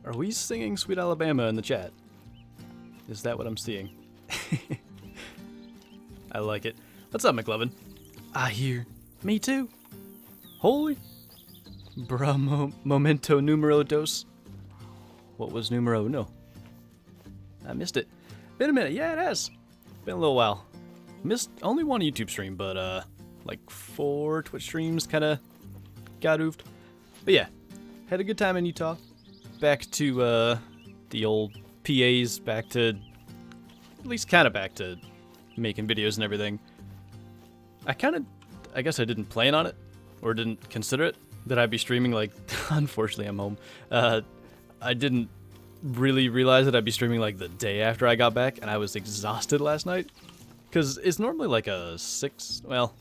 Are we singing Sweet Alabama in the chat? Is that what I'm seeing? I like it. What's up, McLovin? I hear. Me too. Holy. Momento numero dos. What was numero uno? I missed it. Been a minute. Yeah, it has. Been a little while. Missed only one YouTube stream, but like 4 Twitch streams kind of got oofed. But yeah, had a good time in Utah. Back to the old PAs, back to, at least kind of back to making videos and everything. I guess I didn't plan on it, or didn't consider it, that I'd be streaming, like, unfortunately I'm home. I didn't really realize that I'd be streaming, like, the day after I got back, and I was exhausted last night. Because it's normally, like, a 6, well,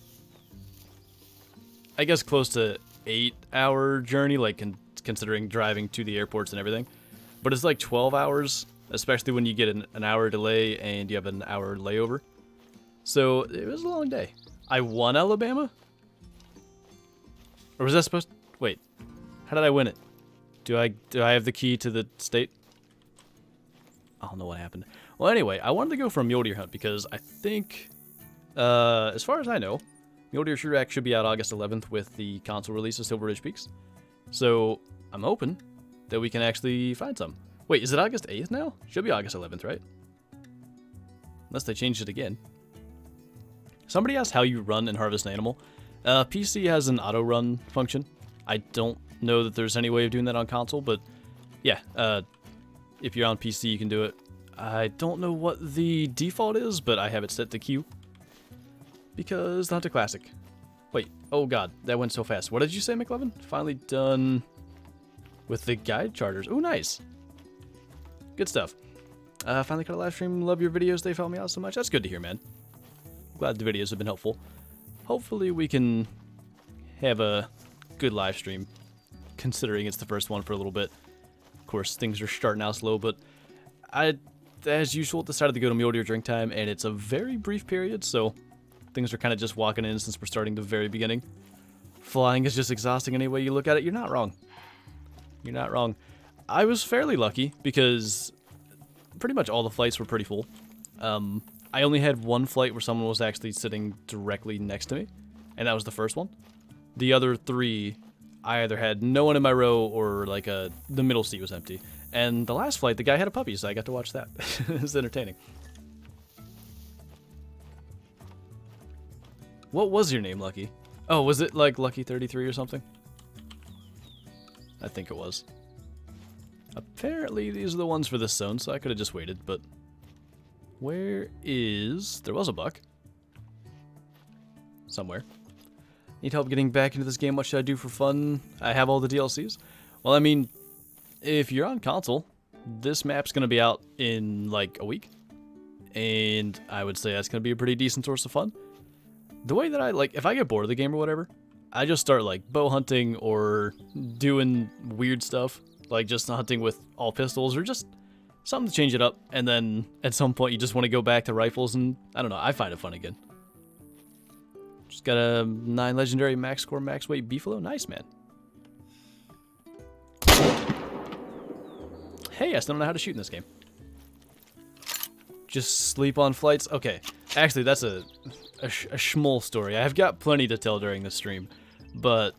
I guess close to 8-hour journey, like, considering driving to the airports and everything. But it's like 12 hours, especially when you get an hour delay and you have an hour layover. So it was a long day. I won Alabama? Or was that supposed to... Wait. How did I win it? Do I have the key to the state? I don't know what happened. Well, anyway, I wanted to go for a mule deer hunt because I think, as far as I know, Mule Deer True Rack should be out August 11th with the console release of Silver Ridge Peaks. So I'm hoping that we can actually find some. Wait, is it August 8th now? Should be August 11th, right? Unless they changed it again. Somebody asked how you run and harvest an animal. PC has an auto run function. I don't know that there's any way of doing that on console, but yeah, if you're on PC, you can do it. I don't know what the default is, but I have it set to Q. Because not a classic. Wait, oh god, that went so fast. What did you say, McLovin? Finally done with the guide charters. Ooh, nice. Good stuff. Finally got a live stream. Love your videos. They've helped me out so much. That's good to hear, man. Glad the videos have been helpful. Hopefully we can have a good live stream, considering it's the first one for a little bit. Of course, things are starting out slow, but as usual, decided to go to Mule Deer drink time, and it's a very brief period, so things are kind of just walking in since we're starting the very beginning. Flying is just exhausting any way you look at it. You're not wrong. You're not wrong. I was fairly lucky because pretty much all the flights were pretty full. I only had one flight where someone was actually sitting directly next to me, and that was the first one. The other 3, I either had no one in my row or like the middle seat was empty. And the last flight, the guy had a puppy, so I got to watch that. It was entertaining. What was your name, Lucky? Oh, was it like Lucky33 or something? I think it was. Apparently, these are the ones for this zone, so I could have just waited, but... Where is... There was a buck. Somewhere. Need help getting back into this game. What should I do for fun? I have all the DLCs. Well, I mean, if you're on console, this map's going to be out in like a week. And I would say that's going to be a pretty decent source of fun. The way that I, like, if I get bored of the game or whatever, I just start, like, bow hunting or doing weird stuff. Like, just hunting with all pistols or just something to change it up. And then at some point you just want to go back to rifles and, I don't know, I find it fun again. Just got a 9 legendary max score, max weight beefalo. Nice, man. Hey, I still don't know how to shoot in this game. Just sleep on flights? Okay. Actually, that's a schmoll story. I've got plenty to tell during this stream. But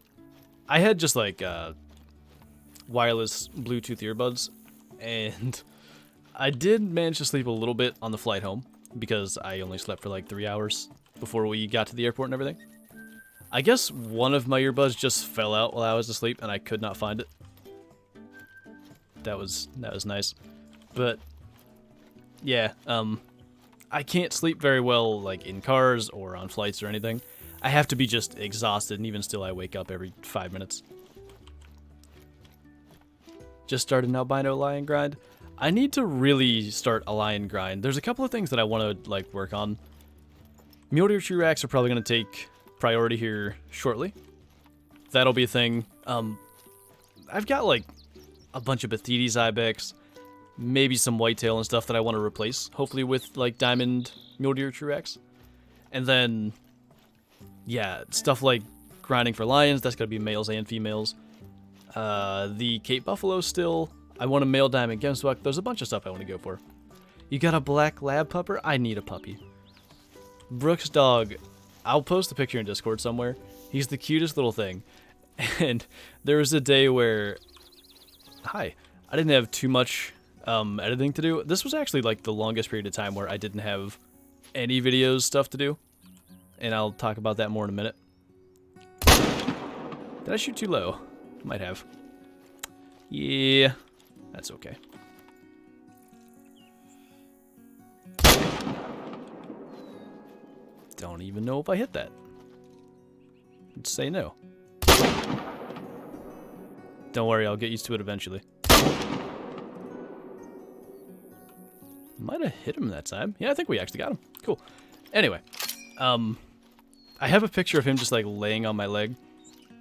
I had just like wireless Bluetooth earbuds. And I did manage to sleep a little bit on the flight home. Because I only slept for like 3 hours before we got to the airport and everything. I guess one of my earbuds just fell out while I was asleep and I could not find it. That was nice. But yeah, I can't sleep very well like in cars or on flights or anything. I have to be just exhausted, and even still I wake up every 5 minutes. Just started an albino lion grind. I need to really start a lion grind. There's a couple of things that I want to like work on. Mule Deer True Racks are probably going to take priority here shortly. That'll be a thing. I've got like a bunch of Bathides ibex, maybe some whitetail and stuff that I want to replace, hopefully with like diamond Mule Deer True Racks. And then, yeah, stuff like grinding for lions, that's going to be males and females. The Cape Buffalo still, I want a male diamond gemsbuck. There's a bunch of stuff I want to go for. You got a black lab pupper? I need a puppy. Brooks' dog. I'll post a picture in Discord somewhere. He's the cutest little thing. And there was a day where... Hi. I didn't have too much editing to do. This was actually like the longest period of time where I didn't have any videos stuff to do. And I'll talk about that more in a minute. Did I shoot too low? Might have. Yeah. That's okay. Don't even know if I hit that. Let's say no. Don't worry, I'll get used to it eventually. Might have hit him that time. Yeah, I think we actually got him. Cool. Anyway, I have a picture of him just like laying on my leg.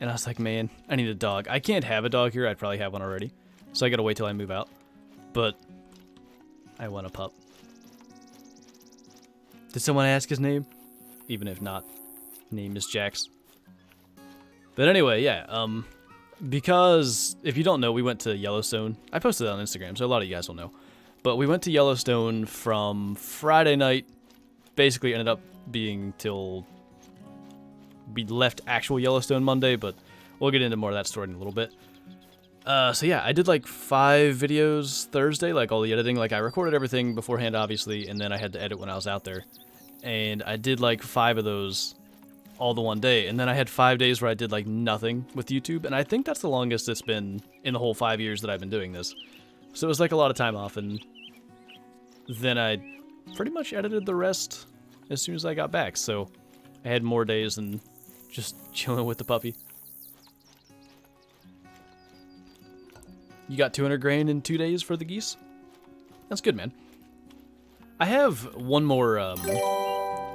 And I was like, man, I need a dog. I can't have a dog here. I'd probably have one already. So I gotta wait till I move out. But I want a pup. Did someone ask his name? Even if not, name is Jax. But anyway, yeah, because if you don't know, we went to Yellowstone. I posted that on Instagram, so a lot of you guys will know. But we went to Yellowstone from Friday night, basically ended up being till we left actual Yellowstone Monday, but we'll get into more of that story in a little bit. So yeah, I did like 5 videos Thursday, like all the editing. Like I recorded everything beforehand, obviously, and then I had to edit when I was out there. And I did like 5 of those all the one day. And then I had 5 days where I did like nothing with YouTube. And I think that's the longest it's been in the whole 5 years that I've been doing this. So it was like a lot of time off. And then I pretty much edited the rest as soon as I got back. So I had more days than just chilling with the puppy. You got 200 grain in 2 days for the geese? That's good, man. I have one more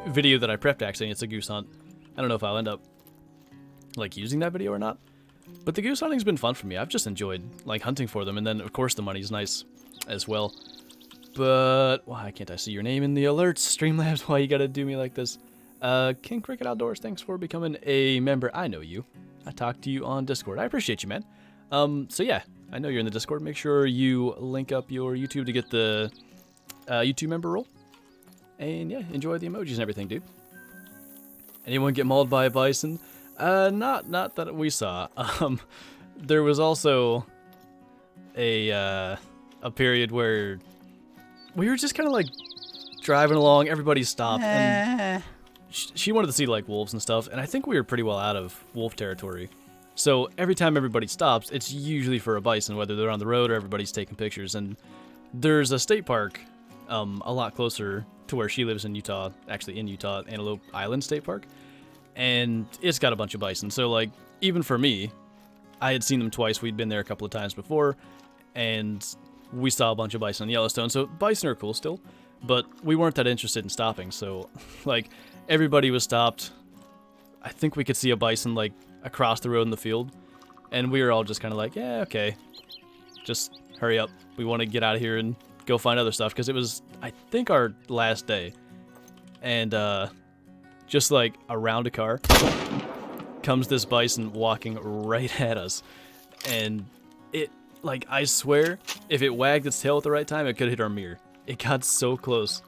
video that I prepped, actually. It's a goose hunt. I don't know if I'll end up like using that video or not. But the goose hunting's been fun for me. I've just enjoyed like hunting for them. And then, of course, the money's nice as well. But why can't I see your name in the alerts? Streamlabs, why you gotta do me like this? King Cricket Outdoors, thanks for becoming a member. I know you. I talked to you on Discord. I appreciate you, man. So yeah, I know you're in the Discord. Make sure you link up your YouTube to get the YouTube member role. And yeah, enjoy the emojis and everything, dude. Anyone get mauled by a bison? Not that we saw. There was also a period where we were just kind of like driving along. Everybody stopped, and she wanted to see like wolves and stuff. And I think we were pretty well out of wolf territory. So every time everybody stops, it's usually for a bison, whether they're on the road or everybody's taking pictures. And there's a state park a lot closer to where she lives in Utah, actually in Utah, Antelope Island State Park. And it's got a bunch of bison. So like, even for me, I had seen them twice. We'd been there a couple of times before, and we saw a bunch of bison in Yellowstone. So bison are cool still, but we weren't that interested in stopping. So like, everybody was stopped. I think we could see a bison like across the road in the field, and we were all just kind of like, yeah, okay, just hurry up. We want to get out of here and go find other stuff, because it was, I think, our last day. And just like around a car comes this bison walking right at us, and it, like, I swear, if it wagged its tail at the right time, it could hit our mirror. It got so close.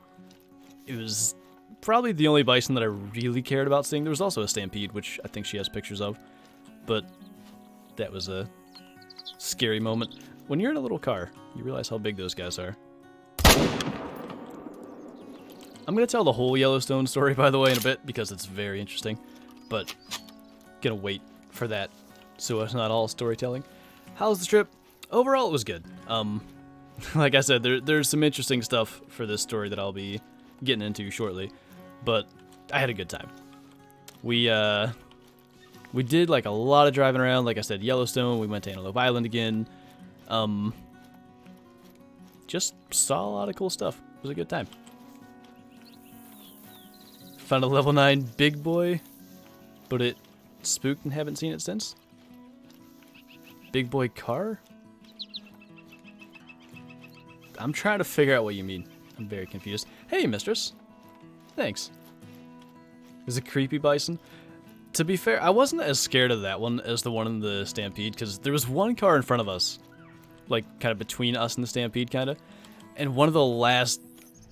It was probably the only bison that I really cared about seeing. There was also a stampede, which I think she has pictures of, but that was a scary moment. When you're in a little car, you realize how big those guys are. I'm going to tell the whole Yellowstone story, by the way, in a bit, because it's very interesting, but going to wait for that, so it's not all storytelling. How's the trip? Overall, it was good. Like I said, there's some interesting stuff for this story that I'll be getting into shortly, but I had a good time. We did like a lot of driving around. Like I said, Yellowstone. We went to Antelope Island again. Just saw a lot of cool stuff. It was a good time. Found a level 9 big boy, but it spooked and haven't seen it since. Big boy car? I'm trying to figure out what you mean. I'm very confused. Hey, mistress. Thanks. Is it creepy bison? To be fair, I wasn't as scared of that one as the one in the stampede, because there was one car in front of us like kind of between us and the stampede, kind of. And one of the last,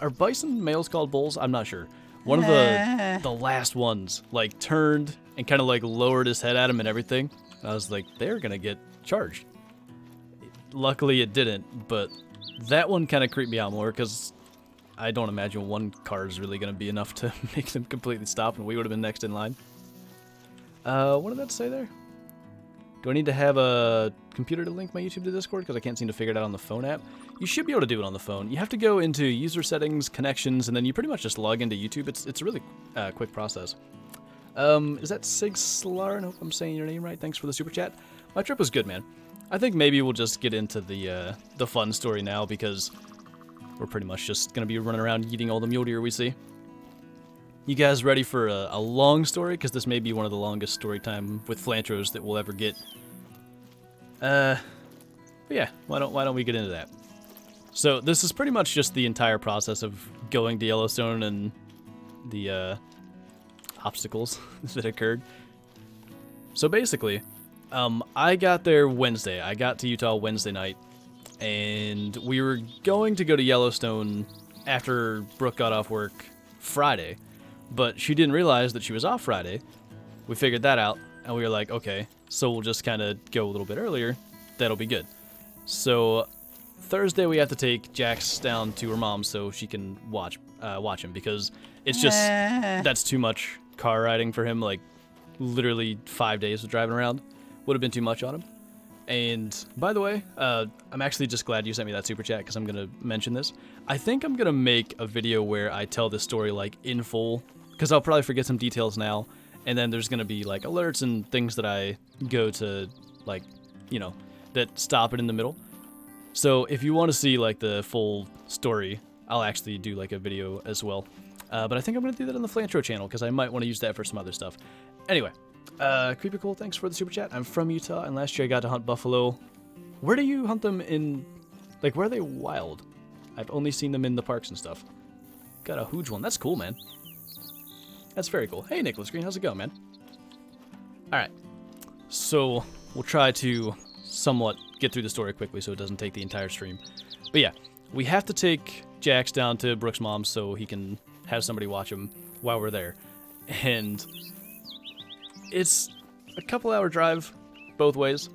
are bison males called bulls? I'm not sure. One of the last ones like turned and kind of like lowered his head at him and everything. And I was like, they're gonna get charged. Luckily it didn't, but that one kind of creeped me out more because I don't imagine one car is really gonna be enough to make them completely stop, and we would have been next in line. What did that say there? Do I need to have a computer to link my YouTube to Discord? Because I can't seem to figure it out on the phone app. You should be able to do it on the phone. You have to go into user settings, connections, and then you pretty much just log into YouTube. It's a really quick process. Is that Sig Slar? I hope I'm saying your name right. Thanks for the super chat. My trip was good, man. I think maybe we'll just get into the fun story now because we're pretty much just going to be running around eating all the mule deer we see. You guys ready for a long story? Because this may be one of the longest story time with Flantros that we'll ever get. But yeah, why don't we get into that? So this is pretty much just the entire process of going to Yellowstone and the obstacles that occurred. So basically, I got there Wednesday. I got to Utah Wednesday night, and we were going to go to Yellowstone after Brooke got off work Friday. But she didn't realize that she was off Friday. We figured that out, and we were like, okay, so we'll just kind of go a little bit earlier. That'll be good. So Thursday we have to take Jax down to her mom so she can watch him, because it's just, that's too much car riding for him. Like, literally 5 days of driving around would have been too much on him. And by the way, I'm actually just glad you sent me that super chat because I'm going to mention this. I think I'm going to make a video where I tell this story like in full, because I'll probably forget some details now, and then there's going to be like alerts and things that I go to, like, you know, that stop it in the middle. So if you want to see like the full story, I'll actually do like a video as well. But I think I'm going to do that on the Flantro channel because I might want to use that for some other stuff. Anyway, Creepy Cool, thanks for the super chat. I'm from Utah, and last year I got to hunt buffalo. Where do you hunt them in, like, where are they wild? I've only seen them in the parks and stuff. Got a huge one. That's cool, man. That's very cool. Hey, Nicholas Green, how's it going, man? Alright, so we'll try to somewhat get through the story quickly so it doesn't take the entire stream. But yeah, we have to take Jax down to Brooke's mom so he can have somebody watch him while we're there. And it's a couple-hour drive both ways.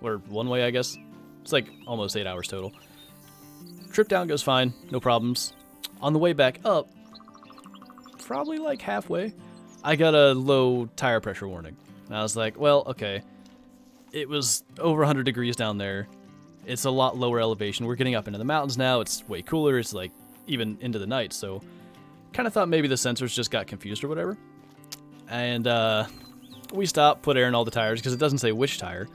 Or one way, I guess. It's like almost 8 hours total. Trip down goes fine, no problems. On the way back up, probably like halfway, I got a low tire pressure warning. And I was like, well, okay. It was over 100 degrees down there. It's a lot lower elevation. We're getting up into the mountains now. It's way cooler. It's like even into the night. So kind of thought maybe the sensors just got confused or whatever. And we stopped, put air in all the tires because it doesn't say which tire.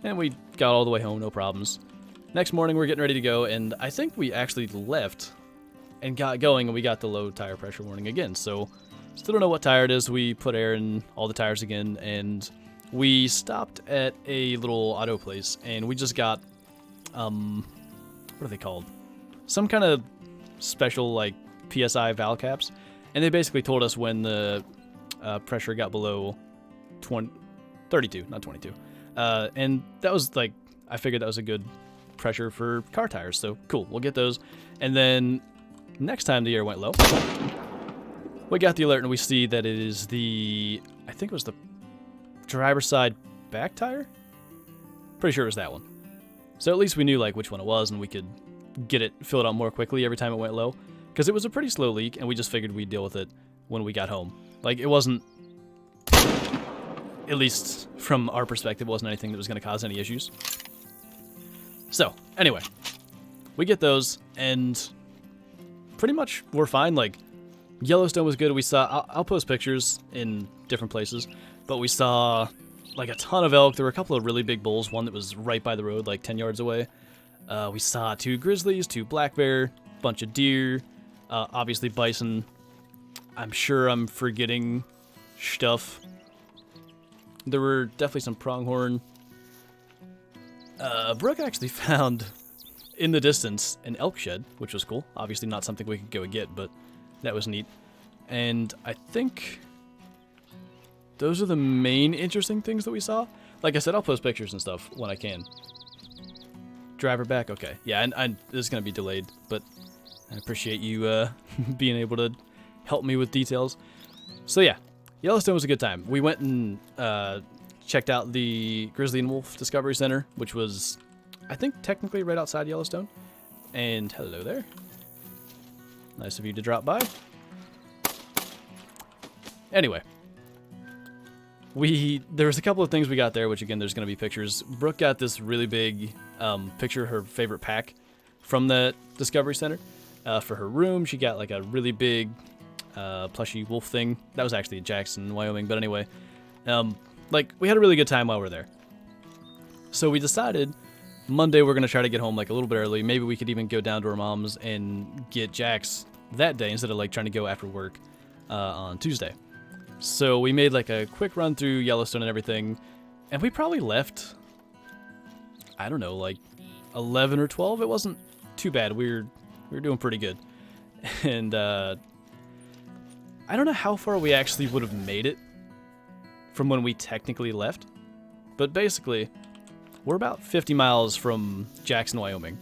And we got all the way home, no problems. Next morning, we're getting ready to go, and I think we actually left and got going, and we got the low tire pressure warning again. So, still don't know what tire it is. We put air in all the tires again, and we stopped at a little auto place, and we just got, what are they called? Some kind of special, like, PSI valve caps, and they basically told us when the pressure got below 32, not 22. And that was like, I figured that was a good pressure for car tires, so cool, we'll get those. And then next time the air went low, we got the alert and we see that it is the, I think it was the driver's side back tire? Pretty sure it was that one. So at least we knew like which one it was and we could get it filled out more quickly every time it went low. Because it was a pretty slow leak and we just figured we'd deal with it when we got home. Like, it wasn't, at least from our perspective, wasn't anything that was going to cause any issues. So, anyway, we get those, and pretty much we're fine. Like, Yellowstone was good. We saw, I'll post pictures in different places, but we saw, like, a ton of elk. There were a couple of really big bulls, one that was right by the road, like 10 yards away. We saw 2 grizzlies, 2 black bear, bunch of deer, obviously bison. I'm sure I'm forgetting stuff. There were definitely some pronghorn. Brooke actually found, in the distance, an elk shed, which was cool. Obviously not something we could go get, but that was neat. And I think those are the main interesting things that we saw. Like I said, I'll post pictures and stuff when I can. driver back? Okay. Yeah, and this is going to be delayed, but I appreciate you being able to help me with details. So yeah, Yellowstone was a good time. We went and checked out the Grizzly and Wolf Discovery Center, which was, I think, technically right outside Yellowstone. And hello there. Nice of you to drop by. Anyway, there was a couple of things we got there, which again, there's going to be pictures. Brooke got this really big picture of her favorite pack from the Discovery Center. For her room, she got like a really big plushy wolf thing. That was actually in Jackson, Wyoming, but anyway. Like, we had a really good time while we were there. So we decided Monday we're going to try to get home like a little bit early. Maybe we could even go down to her mom's and get Jax that day instead of like trying to go after work on Tuesday. So we made like a quick run through Yellowstone and everything, and we probably left, I don't know, like 11 or 12. It wasn't too bad. We were doing pretty good. And I don't know how far we actually would have made it from when we technically left, but basically we're about 50 miles from Jackson, Wyoming,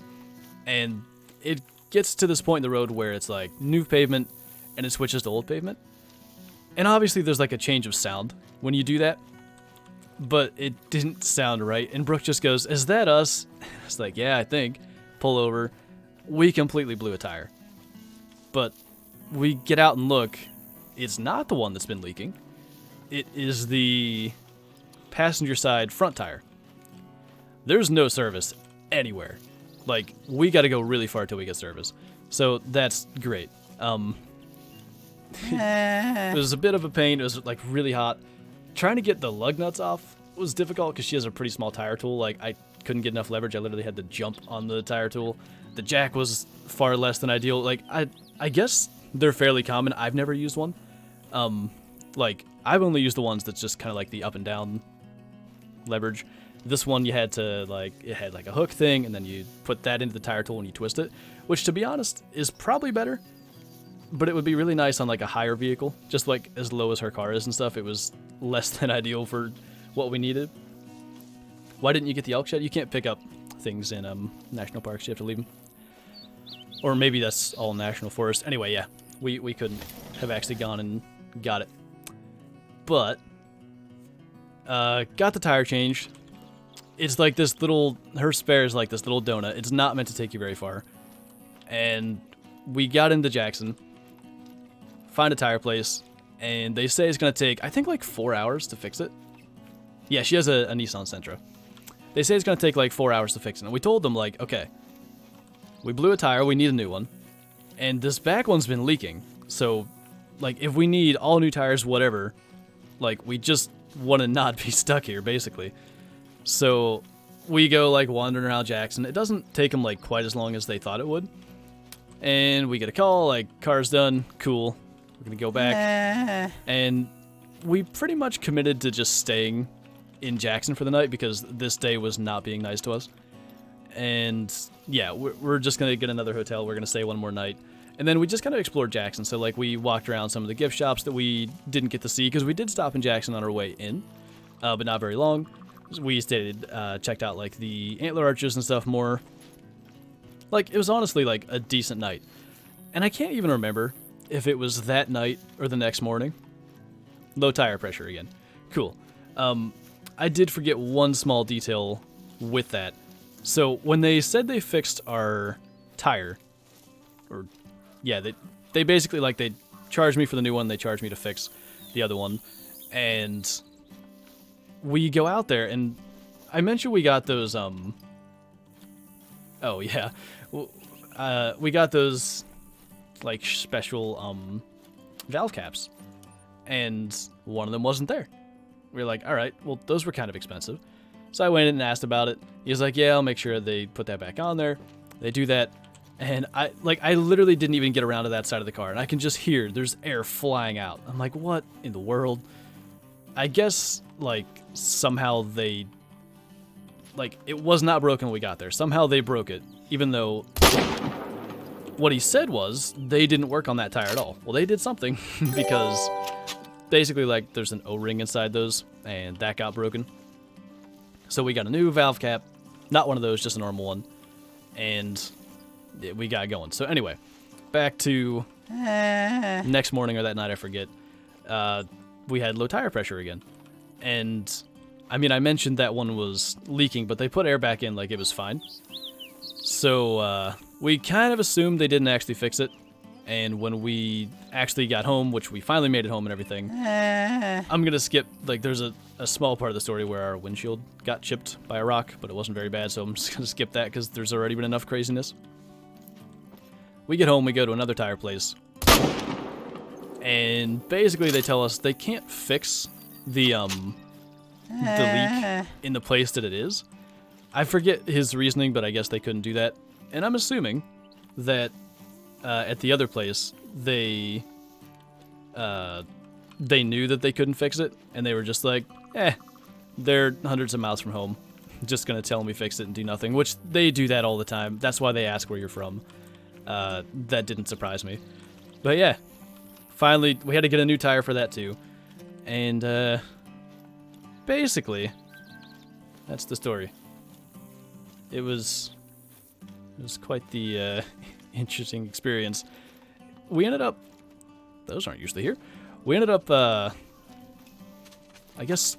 and it gets to this point in the road where it's like new pavement and it switches to old pavement. And obviously there's like a change of sound when you do that, but it didn't sound right. And Brooke just goes, "Is that us?" It's like, "Yeah, I think." Pull over. We completely blew a tire. But we get out and look. It's not the one that's been leaking. It is the passenger side front tire. There's no service anywhere. Like, we got to go really far till we get service. So that's great. It was a bit of a pain. It was like really hot. Trying to get the lug nuts off was difficult because she has a pretty small tire tool. Like, I couldn't get enough leverage. I literally had to jump on the tire tool. The jack was far less than ideal. Like, I guess they're fairly common. I've never used one. Like, I've only used the ones that's just kind of like the up and down leverage. This one you had to, like, it had like a hook thing, and then you put that into the tire tool and you twist it, which, to be honest, is probably better. But it would be really nice on like a higher vehicle, just like as low as her car is and stuff. It was less than ideal for what we needed. Why didn't you get the elk shed? You can't pick up things in national parks. You have to leave them. Or maybe that's all national forest. Anyway, yeah, we couldn't have actually gone and got it. But got the tire changed. It's like this little, her spare is like this little donut. It's not meant to take you very far. And we got into Jackson, find a tire place, and they say it's going to take, I think, like 4 hours to fix it. Yeah, she has a Nissan Sentra. They say it's going to take like 4 hours to fix it. And we told them, like, okay, we blew a tire, we need a new one. And this back one's been leaking. So, like, if we need all new tires, whatever, like, we just want to not be stuck here, basically. So we go, like, wandering around Jackson. It doesn't take them, like, quite as long as they thought it would. And we get a call, like, car's done, cool, we're gonna go back. And we pretty much committed to just staying in Jackson for the night because this day was not being nice to us. And yeah, we're just gonna get another hotel, we're gonna stay one more night. And then we just kind of explored Jackson. So, like, we walked around some of the gift shops that we didn't get to see because we did stop in Jackson on our way in, but not very long. We stayed, checked out, like, the antler arches and stuff more. Like, it was honestly, like, a decent night. And I can't even remember if it was that night or the next morning. Low tire pressure again. Cool. I did forget one small detail with that. So, when they said they fixed our tire, or, yeah, they basically, like, they charged me for the new one, they charged me to fix the other one, and we go out there, and I mentioned we got those, oh, yeah, we got those, like, special, valve caps, and one of them wasn't there. We were like, alright, well, those were kind of expensive. So I went in and asked about it. He was like, yeah, I'll make sure they put that back on there. They do that, and I literally didn't even get around to that side of the car, and I can just hear there's air flying out. I'm like, what in the world? I guess, like, somehow they, like, it was not broken when we got there. Somehow they broke it, even though what he said was they didn't work on that tire at all. Well, they did something because basically, like, there's an O-ring inside those, and that got broken. So we got a new valve cap, not one of those, just a normal one. and we got going. So anyway, back to next morning or that night, I forget. We had low tire pressure again. And, I mean, I mentioned that one was leaking, but they put air back in like it was fine. So, we kind of assumed they didn't actually fix it. And when we actually got home, which we finally made it home and everything, I'm going to skip, like, there's a small part of the story where our windshield got chipped by a rock, but it wasn't very bad, so I'm just going to skip that because there's already been enough craziness. We get home, we go to another tire place, and basically they tell us they can't fix the leak in the place that it is. I forget his reasoning, but I guess they couldn't do that. And I'm assuming that at the other place, they knew that they couldn't fix it, and they were just like, they're hundreds of miles from home, just gonna tell me fix it and do nothing, which they do that all the time. That's why they ask where you're from. That didn't surprise me. But yeah, finally, we had to get a new tire for that too. And, basically, that's the story. It was quite the, interesting experience. We ended up, those aren't usually here. We ended up, I guess,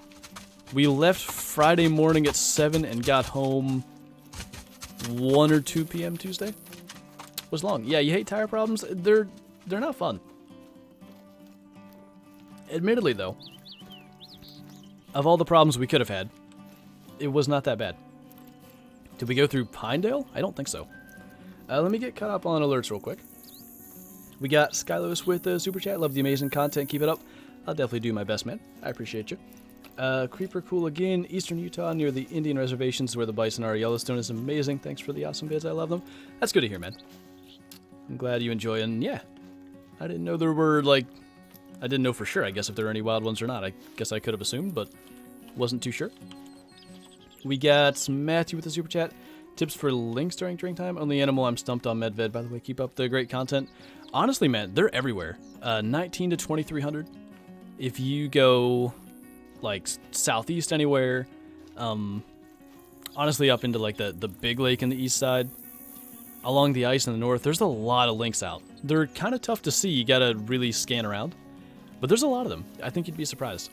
we left Friday morning at 7 and got home 1 or 2 p.m. Tuesday. Was long. Yeah, you hate tire problems? They're not fun. Admittedly, though, of all the problems we could have had, it was not that bad. Did we go through Pinedale? I don't think so. Let me get caught up on alerts real quick. We got Skylos with the Super Chat. Love the amazing content. Keep it up. I'll definitely do my best, man. I appreciate you. Creeper Cool again. Eastern Utah near the Indian reservations where the bison are. Yellowstone is amazing. Thanks for the awesome vids. I love them. That's good to hear, man. I'm glad you enjoy, and yeah, I didn't know there were, like, I didn't know for sure, I guess, if there are any wild ones or not. I guess I could have assumed, but wasn't too sure. We got Matthew with the Super Chat. Tips for lynx during drink time. Only animal I'm stumped on Medved, by the way. Keep up the great content. Honestly, man, they're everywhere. 19 to 2300. If you go, like, southeast anywhere, honestly, up into, like, the big lake in the east side, along the ice in the north, there's a lot of lynx out. They're kind of tough to see. You gotta really scan around. But there's a lot of them. I think you'd be surprised.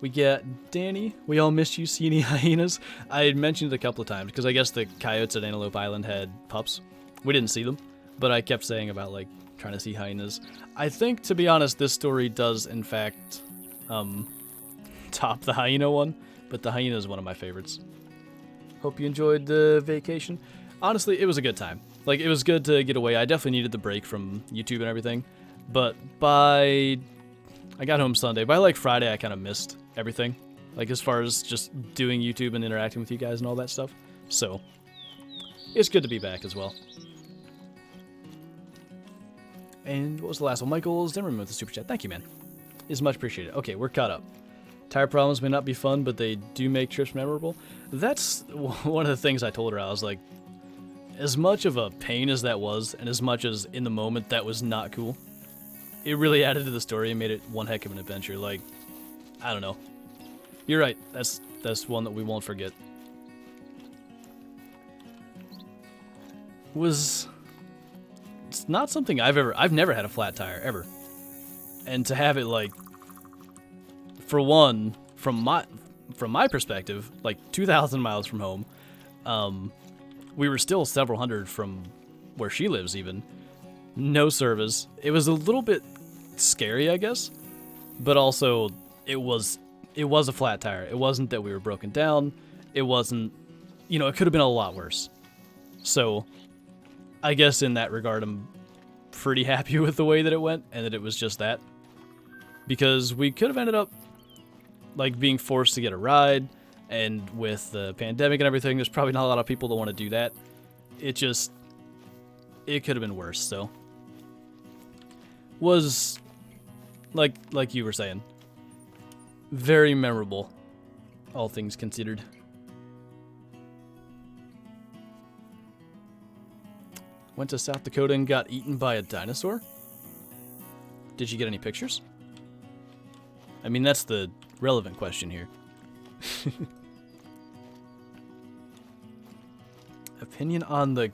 We get Danny. We all missed you. See any hyenas? I had mentioned it a couple of times because I guess the coyotes at Antelope Island had pups. We didn't see them, but I kept saying about, like, trying to see hyenas. I think, to be honest, this story does, in fact, top the hyena one, but the hyena is one of my favorites. Hope you enjoyed the vacation. Honestly, it was a good time. Like, it was good to get away. I definitely needed the break from YouTube and everything. But I got home Sunday. By, like, Friday, I kind of missed everything. Like, as far as just doing YouTube and interacting with you guys and all that stuff. So, it's good to be back as well. And what was the last one? Michael Zimmerman with the Super Chat. Thank you, man. It's much appreciated. Okay, we're caught up. Tire problems may not be fun, but they do make trips memorable. That's one of the things I told her. I was like, as much of a pain as that was, and as much as in the moment that was not cool, it really added to the story and made it one heck of an adventure. Like, I don't know. You're right. That's one that we won't forget. It's not something I've never had a flat tire, ever. And to have it, like, for one, from my perspective, like 2,000 miles from home, we were still several hundred from where she lives even. No service. It was a little bit scary, I guess, but also it was a flat tire. It wasn't that we were broken down. It wasn't, it could have been a lot worse. So I guess in that regard, I'm pretty happy with the way that it went and that it was just that, because we could have ended up, like, being forced to get a ride, and with the pandemic and everything, there's probably not a lot of people that want to do that. It could have been worse. So was, like you were saying, very memorable, all things considered. Went to South Dakota and got eaten by a dinosaur? Did you get any pictures? I mean, that's the relevant question here. Opinion on the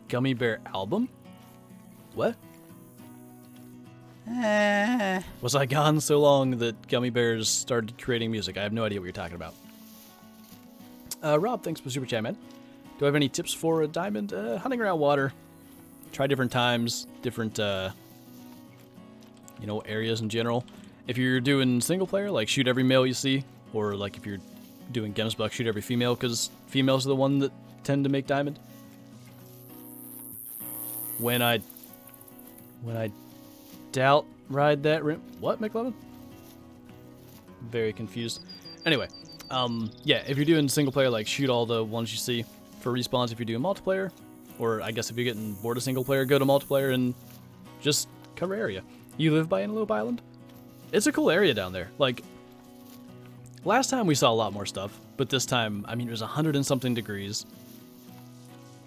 Gummy Bear album? What? Was I gone so long that Gummy Bears started creating music? I have no idea what you're talking about. Rob, thanks for Super Chat, man. Do I have any tips for a diamond? Hunting around water. Try different times, different, you know, areas in general. If you're doing single player, like shoot every male you see, or like if you're doing Gemsbuck, shoot every female, because females are the one that tend to make diamond. When I doubt ride that rim. What, McLovin? Very confused. Anyway, yeah, if you're doing single player, like shoot all the ones you see for respawns. If you're doing multiplayer, or I guess if you're getting bored of single player, go to multiplayer and just cover area. You live by Antelope Island? It's a cool area down there. Like, last time we saw a lot more stuff, but this time, I mean, it was 100 and something degrees.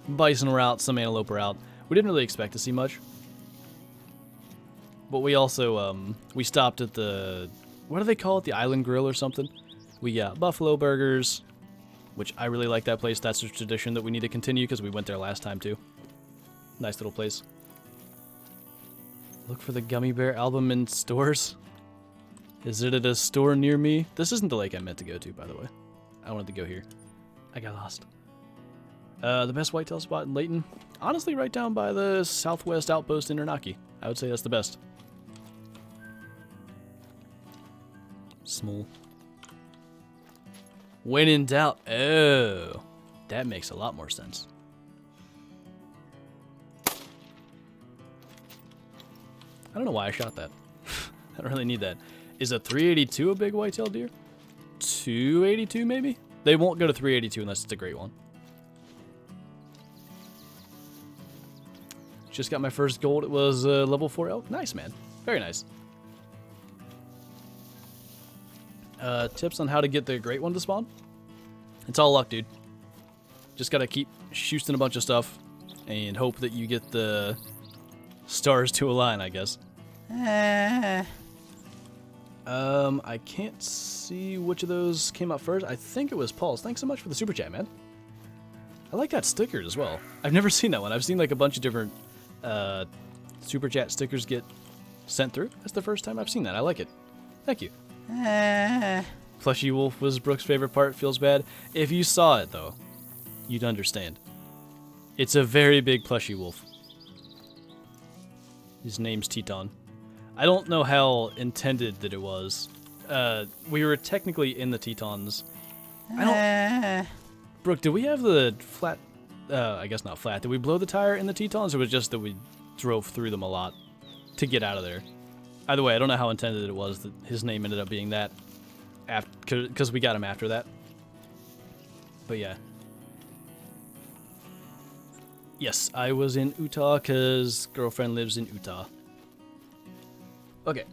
Bison were out, some antelope were out. We didn't really expect to see much. But we also, we stopped at the, what do they call it? The Island Grill or something? We got buffalo burgers, which I really like that place. That's a tradition that we need to continue because we went there last time too. Nice little place. Look for the Gummy Bear album in stores. Is it at a store near me? This isn't the lake I meant to go to, by the way. I wanted to go here. I got lost. The best whitetail spot in Layton? Honestly, right down by the southwest outpost in Ernaki. I would say that's the best. Small. When in doubt. Oh, that makes a lot more sense. I don't know why I shot that. I don't really need that. Is a 382 a big whitetail deer? 282 maybe? They won't go to 382 unless it's a great one. Just got my first gold. It was level 4 elk. Nice, man. Very nice. Tips on how to get the great one to spawn? It's all luck, dude. Just gotta keep shooting a bunch of stuff and hope that you get the stars to align, I guess. I can't see which of those came up first. I think it was Paul's. Thanks so much for the super chat, man. I like that sticker as well. I've never seen that one. I've seen like a bunch of different super chat stickers get sent through. That's the first time I've seen that. I like it. Thank you. Plushy wolf was Brooke's favorite part. Feels bad. If you saw it, though, you'd understand. It's a very big plushy wolf. His name's Teton. I don't know how intended that it was. We were technically in the Tetons. Brooke, did we have the flat... I guess not flat. Did we blow the tire in the Tetons, or was it just that we drove through them a lot to get out of there? Either way, I don't know how intended it was that his name ended up being that, because we got him after that. But yeah. Yes, I was in Utah because girlfriend lives in Utah. Okay.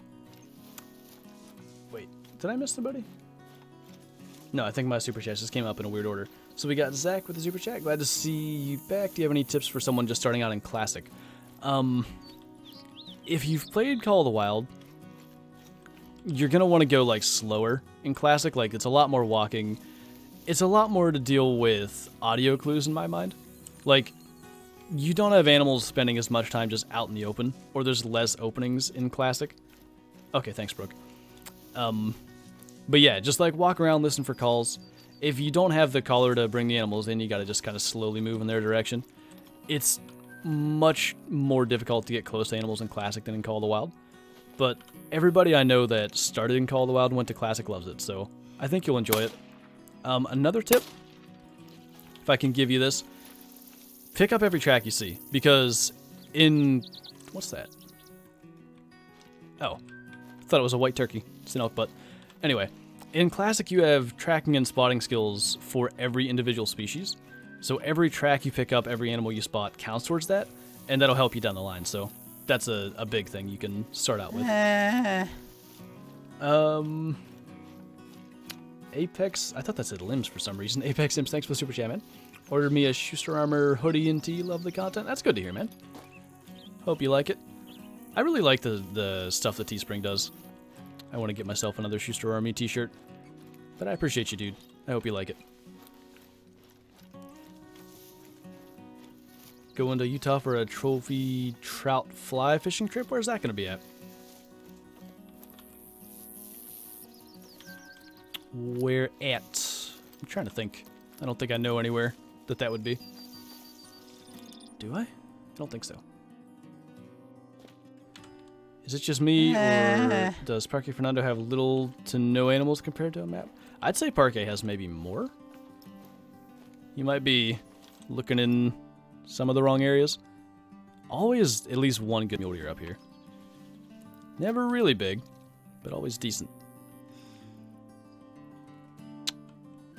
Wait, did I miss somebody? No, I think my super chat just came up in a weird order. So we got Zach with the super chat. Glad to see you back. Do you have any tips for someone just starting out in Classic? If you've played Call of the Wild, you're going to want to go like slower in Classic. Like, it's a lot more walking. It's a lot more to deal with audio clues in my mind. Like, you don't have animals spending as much time just out in the open, or there's less openings in Classic. Okay, thanks, Brooke. But yeah, just like walk around, listen for calls. If you don't have the caller to bring the animals in, you gotta just kind of slowly move in their direction. It's much more difficult to get close to animals in Classic than in Call of the Wild. But everybody I know that started in Call of the Wild and went to Classic loves it, so I think you'll enjoy it. Another tip, if I can give you this, pick up every track you see, because in... what's that? Oh, I thought it was a white turkey. It's an elk butt. Anyway, in Classic you have tracking and spotting skills for every individual species. So every track you pick up, every animal you spot counts towards that, and that'll help you down the line. So that's a big thing you can start out with. Apex, I thought that said limbs for some reason. Apex Sims, thanks for the super chat, man. Ordered me a Schuster Armor hoodie and tee. Love the content. That's good to hear, man. Hope you like it. I really like the stuff that Teespring does. I want to get myself another Schuster Army t-shirt. But I appreciate you, dude. I hope you like it. Going to Utah for a trophy trout fly fishing trip? Where's that going to be at? Where at? I'm trying to think. I don't think I know anywhere that would be. Do I? I don't think so. Is it just me, or does Parque Fernando have little to no animals compared to a map? I'd say Parque has maybe more. You might be looking in some of the wrong areas. Always at least one good mule deer up here. Never really big, but always decent.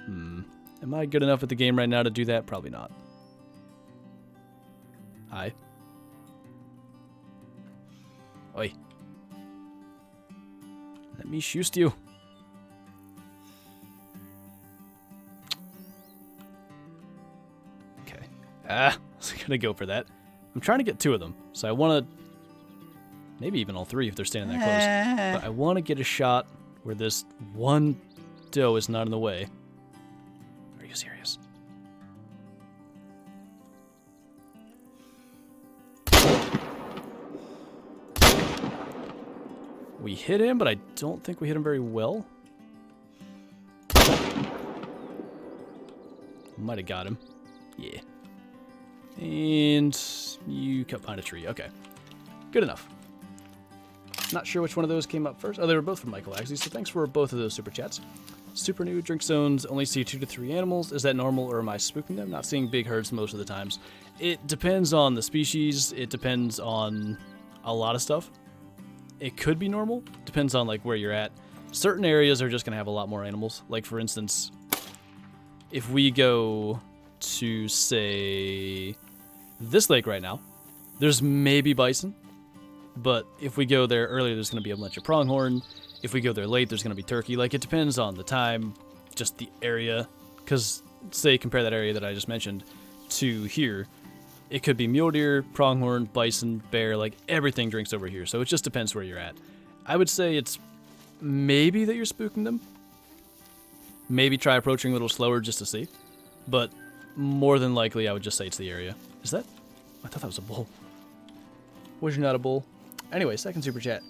Am I good enough at the game right now to do that? Probably not. Hi. Oi. Let me shoot you. Okay. I was gonna go for that. I'm trying to get 2 of them, so I want to... Maybe even all 3 if they're standing that close. But I want to get a shot where this one doe is not in the way. Are you serious? We hit him, but I don't think we hit him very well. Might have got him. Yeah. And you cut behind a tree. Okay. Good enough. Not sure which one of those came up first. Oh, they were both from Michael, actually, so thanks for both of those super chats. Super new, drink zones, only see 2 to 3 animals. Is that normal, or am I spooking them? Not seeing big herds most of the times. It depends on the species. It depends on a lot of stuff. It could be normal. Depends on, like, where you're at. Certain areas are just going to have a lot more animals. Like, for instance, if we go to, say, this lake right now, there's maybe bison. But if we go there earlier, there's going to be a bunch of pronghorn. If we go there late, there's going to be turkey. Like, it depends on the time, just the area. Because, say, compare that area that I just mentioned to here. It could be mule deer, pronghorn, bison, bear, like, everything drinks over here. So it just depends where you're at. I would say it's maybe that you're spooking them. Maybe try approaching a little slower just to see. But more than likely, I would just say it's the area. Is that? I thought that was a bull. Was you not a bull? Anyway, second super chat.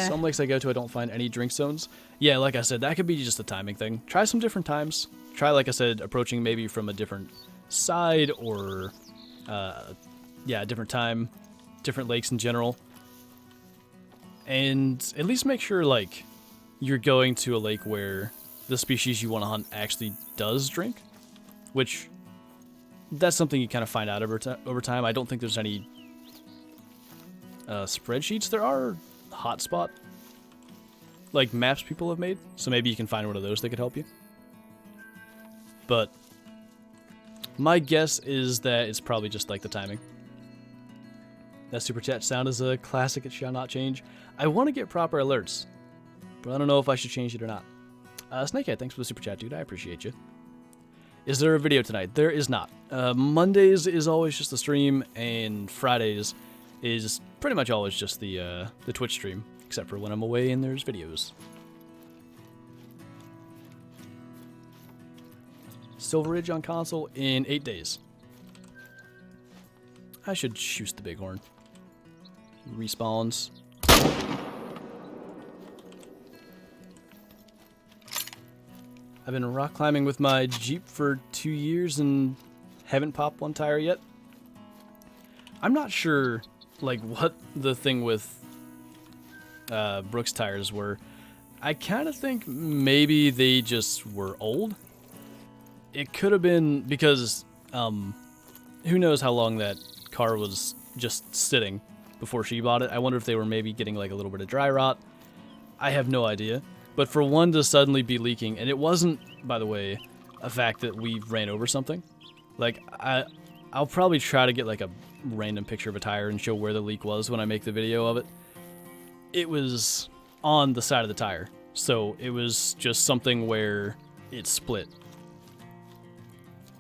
Some lakes I go to, I don't find any drink zones. Yeah, like I said, that could be just a timing thing. Try some different times. Try, like I said, approaching maybe from a different side or, yeah, a different time, different lakes in general. And at least make sure, like, you're going to a lake where the species you want to hunt actually does drink, which that's something you kind of find out over time. I don't think there's any spreadsheets. There are hotspot, like, maps people have made, so maybe you can find one of those that could help you. But my guess is that it's probably just like the timing. That super chat sound is a classic. It shall not change. I want to get proper alerts, but I don't know if I should change it or not. Snakehead, thanks for the super chat, dude. I appreciate you. Is there a video tonight? There is not. Mondays is always just the stream, and Fridays is pretty much always just the Twitch stream, except for when I'm away and there's videos. Silver Ridge on console in 8 days. I should shoot the bighorn. Respawns. I've been rock climbing with my Jeep for 2 years and haven't popped one tire yet. I'm not sure, like, what the thing with Brooks tires were. I kind of think maybe they just were old. It could have been because who knows how long that car was just sitting before she bought it. I wonder if they were maybe getting, like, a little bit of dry rot. I have no idea. But for one to suddenly be leaking, and it wasn't, by the way, a fact that we ran over something. Like, I'll probably try to get, like, a random picture of a tire and show where the leak was when I make the video of it. It was on the side of the tire. So it was just something where it split.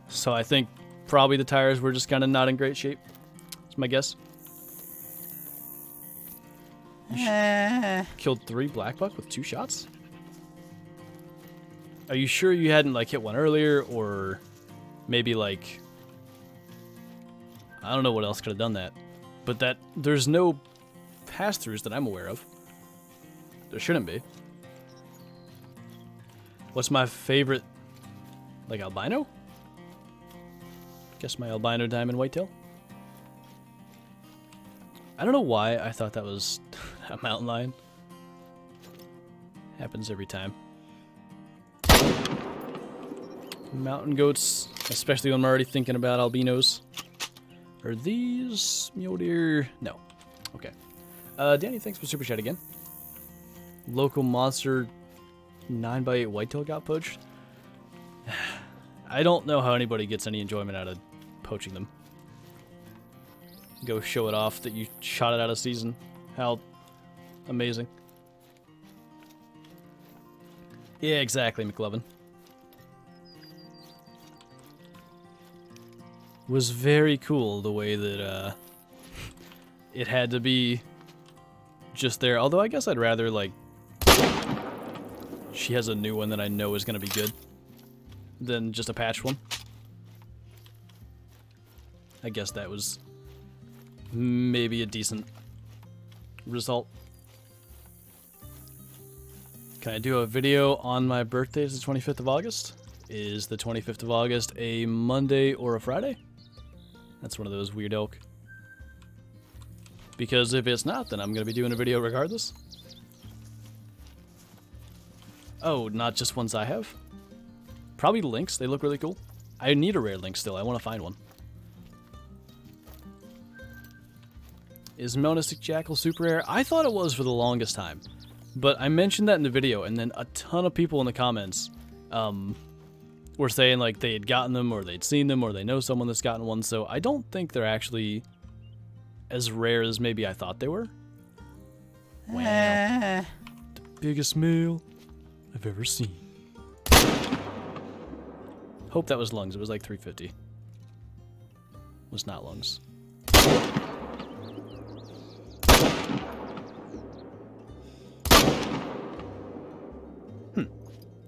So I think probably the tires were just kind of not in great shape. That's my guess. Killed 3 black buck with 2 shots? Are you sure you hadn't, like, hit one earlier, or maybe, like, I don't know what else could have done that. But there's no pass-throughs that I'm aware of. There shouldn't be. What's my favorite, like, albino? Guess my albino diamond whitetail. I don't know why I thought that was a mountain lion. Happens every time. Mountain goats, especially when I'm already thinking about albinos. Are these mule deer? No. Okay. Danny, thanks for super chat again. Local monster 9x8 whitetail got poached. I don't know how anybody gets any enjoyment out of poaching them. Go show it off that you shot it out of season. How amazing. Yeah, exactly, McLovin. Was very cool the way that it had to be just there. Although I guess I'd rather, like, she has a new one that I know is going to be good than just a patched one. I guess that was maybe a decent result. Can I do a video on my birthday? It's the 25th of August. Is the 25th of August a Monday or a Friday? That's one of those weird elk. Because if it's not, then I'm going to be doing a video regardless. Oh, not just ones I have? Probably lynx. They look really cool. I need a rare lynx still. I want to find one. Is Melanistic Jackal super rare? I thought it was for the longest time. But I mentioned that in the video, and then a ton of people in the comments were saying like they had gotten them, or they'd seen them, or they know someone that's gotten one, so I don't think they're actually as rare as maybe I thought they were. Wow. The biggest male I've ever seen. Hope that was lungs. It was like 350. Was not lungs.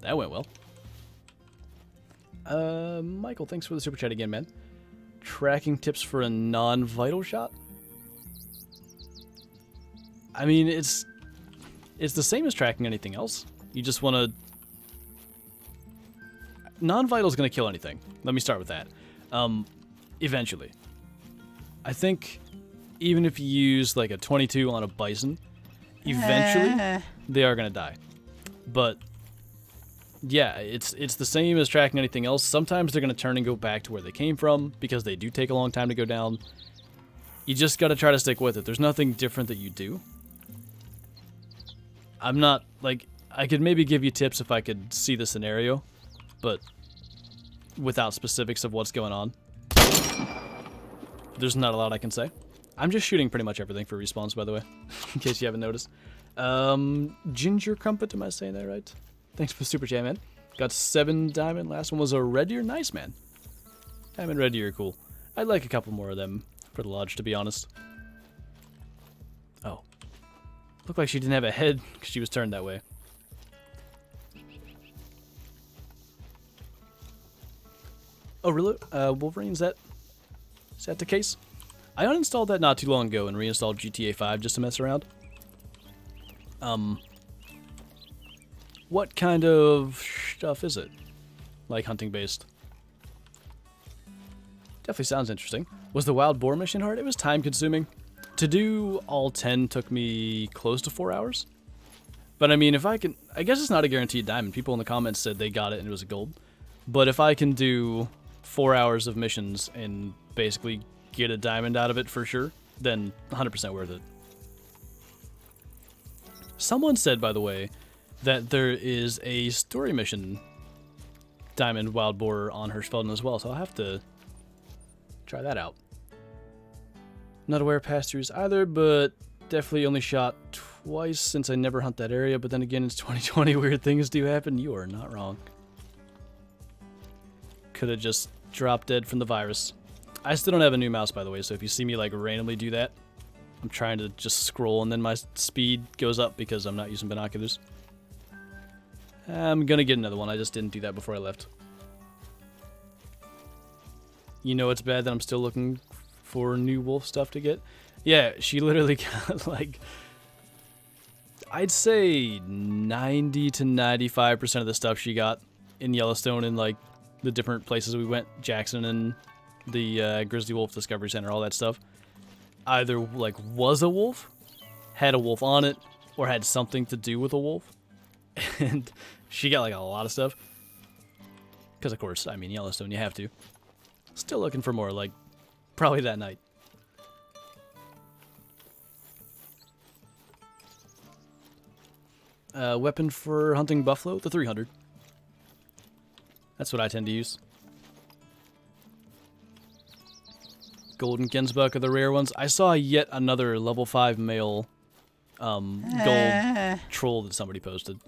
That went well. Michael, thanks for the super chat again, man. Tracking tips for a non-vital shot? I mean, it's the same as tracking anything else. You just want to... Non-vital is going to kill anything. Let me start with that. Eventually. I think even if you use like a 22 on a bison, eventually they are going to die. But... yeah, it's the same as tracking anything else. Sometimes they're going to turn and go back to where they came from because they do take a long time to go down. You just got to try to stick with it. There's nothing different that you do. I'm not, like, I could maybe give you tips if I could see the scenario, but without specifics of what's going on. There's not a lot I can say. I'm just shooting pretty much everything for respawns, by the way, in case you haven't noticed. Ginger Crumpet, am I saying that right? Thanks for the super chat, man. Got 7 diamond. Last one was a red deer. Nice, man. Diamond red deer are cool. I'd like a couple more of them for the lodge, to be honest. Oh. Looked like she didn't have a head because she was turned that way. Oh, really? Wolverine, is that the case? I uninstalled that not too long ago and reinstalled GTA 5 just to mess around. What kind of stuff is it? Like hunting based? Definitely sounds interesting. Was the wild boar mission hard? It was time consuming. To do all 10 took me close to 4 hours. But I mean, if I can, I guess it's not a guaranteed diamond. People in the comments said they got it and it was a gold. But if I can do 4 hours of missions and basically get a diamond out of it for sure, then 100% worth it. Someone said, by the way, that there is a story mission diamond wild boar on Hirschfelden as well, so I'll have to try that out. Not aware of pass-throughs either, but definitely only shot twice since I never hunt that area, but then again, it's 2020, weird things do happen. You are not wrong. Could have just dropped dead from the virus. I still don't have a new mouse, by the way, so if you see me like randomly do that, I'm trying to just scroll and then my speed goes up because I'm not using binoculars. I'm gonna get another one. I just didn't do that before I left. You know it's bad that I'm still looking for new wolf stuff to get. Yeah, she literally got like, I'd say 90 to 95% of the stuff she got in Yellowstone and like the different places we went, Jackson and the Grizzly Wolf Discovery Center, all that stuff, either like was a wolf, had a wolf on it, or had something to do with a wolf. And she got like a lot of stuff. Because of course, I mean, Yellowstone, you have to. Still looking for more, like, probably that night. Weapon for hunting buffalo, the 300. That's what I tend to use. Golden Gensbuck are the rare ones. I saw yet another level 5 male gold troll that somebody posted.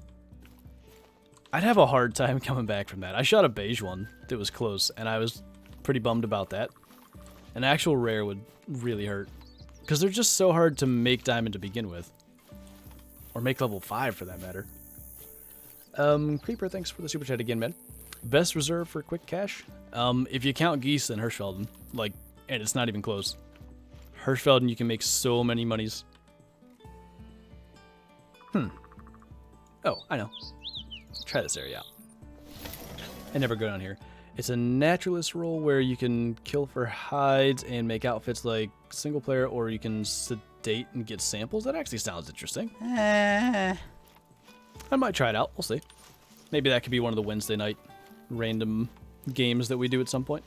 I'd have a hard time coming back from that. I shot a beige one that was close, and I was pretty bummed about that. An actual rare would really hurt. Because they're just so hard to make diamond to begin with. Or make level 5 for that matter. Creeper, thanks for the super chat again, man. Best reserve for quick cash? If you count Geese, then Hirschfelden. Like, and it's not even close. Hirschfelden, you can make so many monies. Oh, I know. Try this area out. I never go down here. It's a naturalist role where you can kill for hides and make outfits like single player, or you can sedate and get samples. That actually sounds interesting. I might try it out. We'll see. Maybe that could be one of the Wednesday night random games that we do at some point.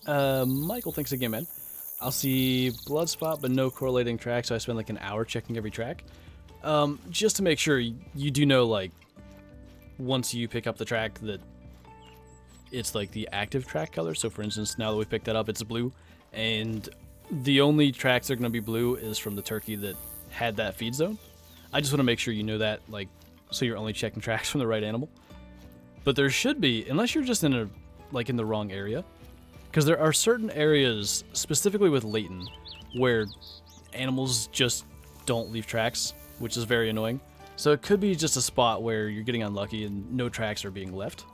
Michael, thanks again, man. I'll see blood spot, but no correlating track, so I spend like an hour checking every track. Just to make sure you do know, like, once you pick up the track that it's like the active track color. So for instance, now that we picked that up, it's blue, and the only tracks that are going to be blue is from the turkey that had that feed zone. I just want to make sure you know that, like, so you're only checking tracks from the right animal. But there should be, unless you're just in a, like, in the wrong area, because there are certain areas, specifically with Layton, where animals just don't leave tracks, which is very annoying. So it could be just a spot where you're getting unlucky and no tracks are being left.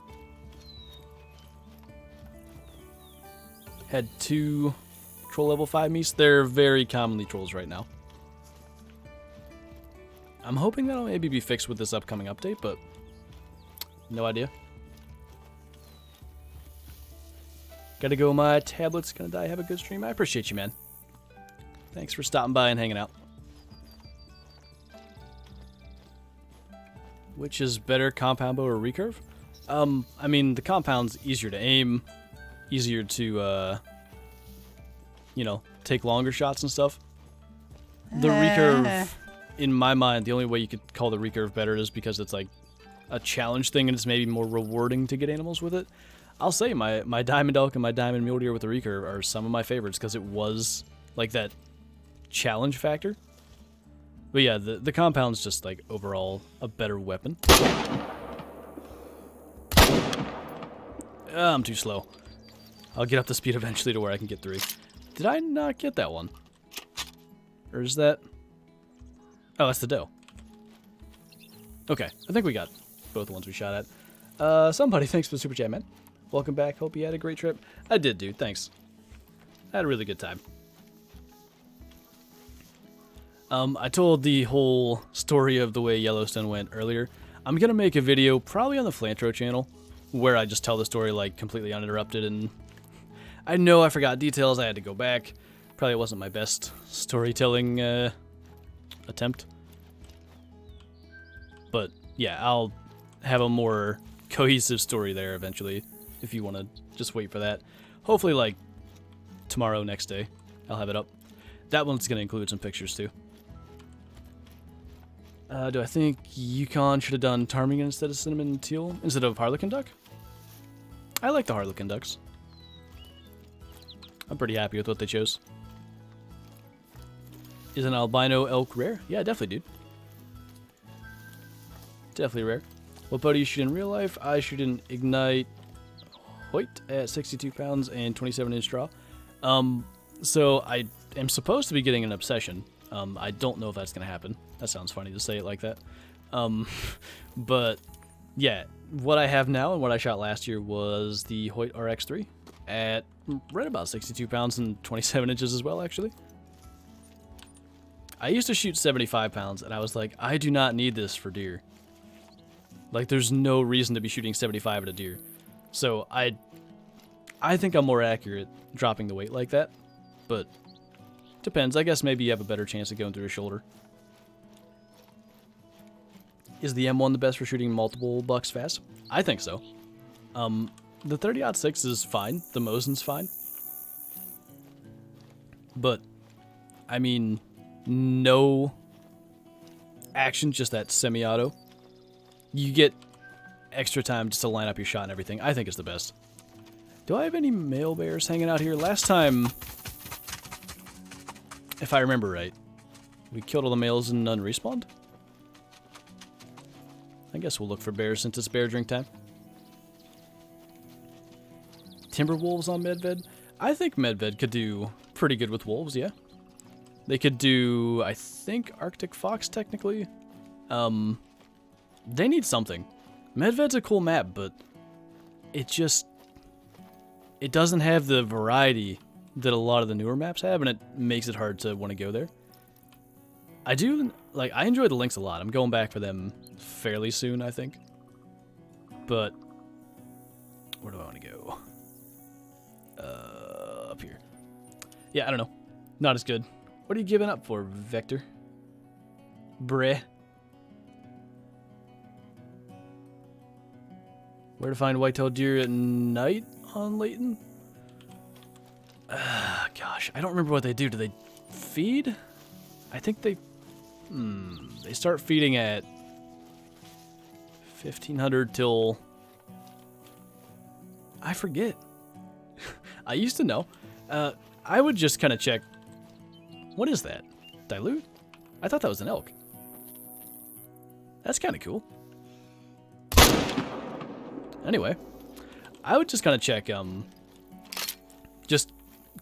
Had 2 troll level 5 meats. They're very commonly trolls right now. I'm hoping that'll maybe be fixed with this upcoming update, but no idea. Gotta go, my tablet's gonna die. Have a good stream. I appreciate you, man. Thanks for stopping by and hanging out. Which is better, compound bow or recurve? I mean, the compound's easier to aim, easier to, you know, take longer shots and stuff. The recurve, in my mind, the only way you could call the recurve better is because it's like a challenge thing and it's maybe more rewarding to get animals with it. I'll say my diamond elk and my diamond mule deer with the recurve are some of my favorites because it was like that challenge factor. But yeah, the compound's just like overall a better weapon. I'm too slow. I'll get up to speed eventually to where I can get 3. Did I not get that one? Or is that... Oh, that's the doe. Okay, I think we got both the ones we shot at. Somebody, thanks for the super chat, man. Welcome back. Hope you had a great trip. I did, dude. Thanks. I had a really good time. I told the whole story of the way Yellowstone went earlier. I'm going to make a video, probably on the Flinter channel, where I just tell the story, like, completely uninterrupted, and I know I forgot details. I had to go back. Probably wasn't my best storytelling attempt. But, yeah, I'll have a more cohesive story there eventually, if you want to just wait for that. Hopefully, like, tomorrow, next day, I'll have it up. That one's going to include some pictures, too. Do I think Yukon should have done ptarmigan instead of cinnamon and teal, instead of harlequin duck? I like the harlequin ducks. I'm pretty happy with what they chose. Is an albino elk rare? Yeah, definitely, dude. Definitely rare. What bow do you shoot in real life? I shoot an Ignite Hoyt at 62 pounds and 27-inch draw. So I am supposed to be getting an Obsession. I don't know if that's going to happen. That sounds funny to say it like that. But, yeah, what I have now and what I shot last year was the Hoyt RX3. at right about 62 pounds and 27 inches as well, actually. I used to shoot 75 pounds, and I was like, I do not need this for deer. Like, there's no reason to be shooting 75 at a deer. So, I think I'm more accurate dropping the weight like that. But, depends. I guess maybe you have a better chance of going through a shoulder. Is the M1 the best for shooting multiple bucks fast? I think so. The 30-06 is fine. The Mosin's fine. But, I mean, no action, just that semi-auto. You get extra time just to line up your shot and everything. I think it's the best. Do I have any male bears hanging out here? Last time, if I remember right, we killed all the males and none respawned? I guess we'll look for bears since it's bear drink time. Timber wolves on Medved? I think Medved could do pretty good with wolves, yeah. They could do, I think, Arctic fox, technically. They need something. Medved's a cool map, but it doesn't have the variety that a lot of the newer maps have, and it makes it hard to want to go there. I enjoy the links a lot. I'm going back for them fairly soon, I think. But where do I want to go? Up here. Yeah, I don't know. Not as good. What are you giving up for, Vector? Breh. Where to find white-tailed deer at night on Layton? Gosh, I don't remember what they do. Do they feed? I think they start feeding at 1500 till... I forget. I used to know. I would just kind of check... What is that? Dilute? I thought that was an elk. That's kind of cool. Anyway, I would just kind of check, just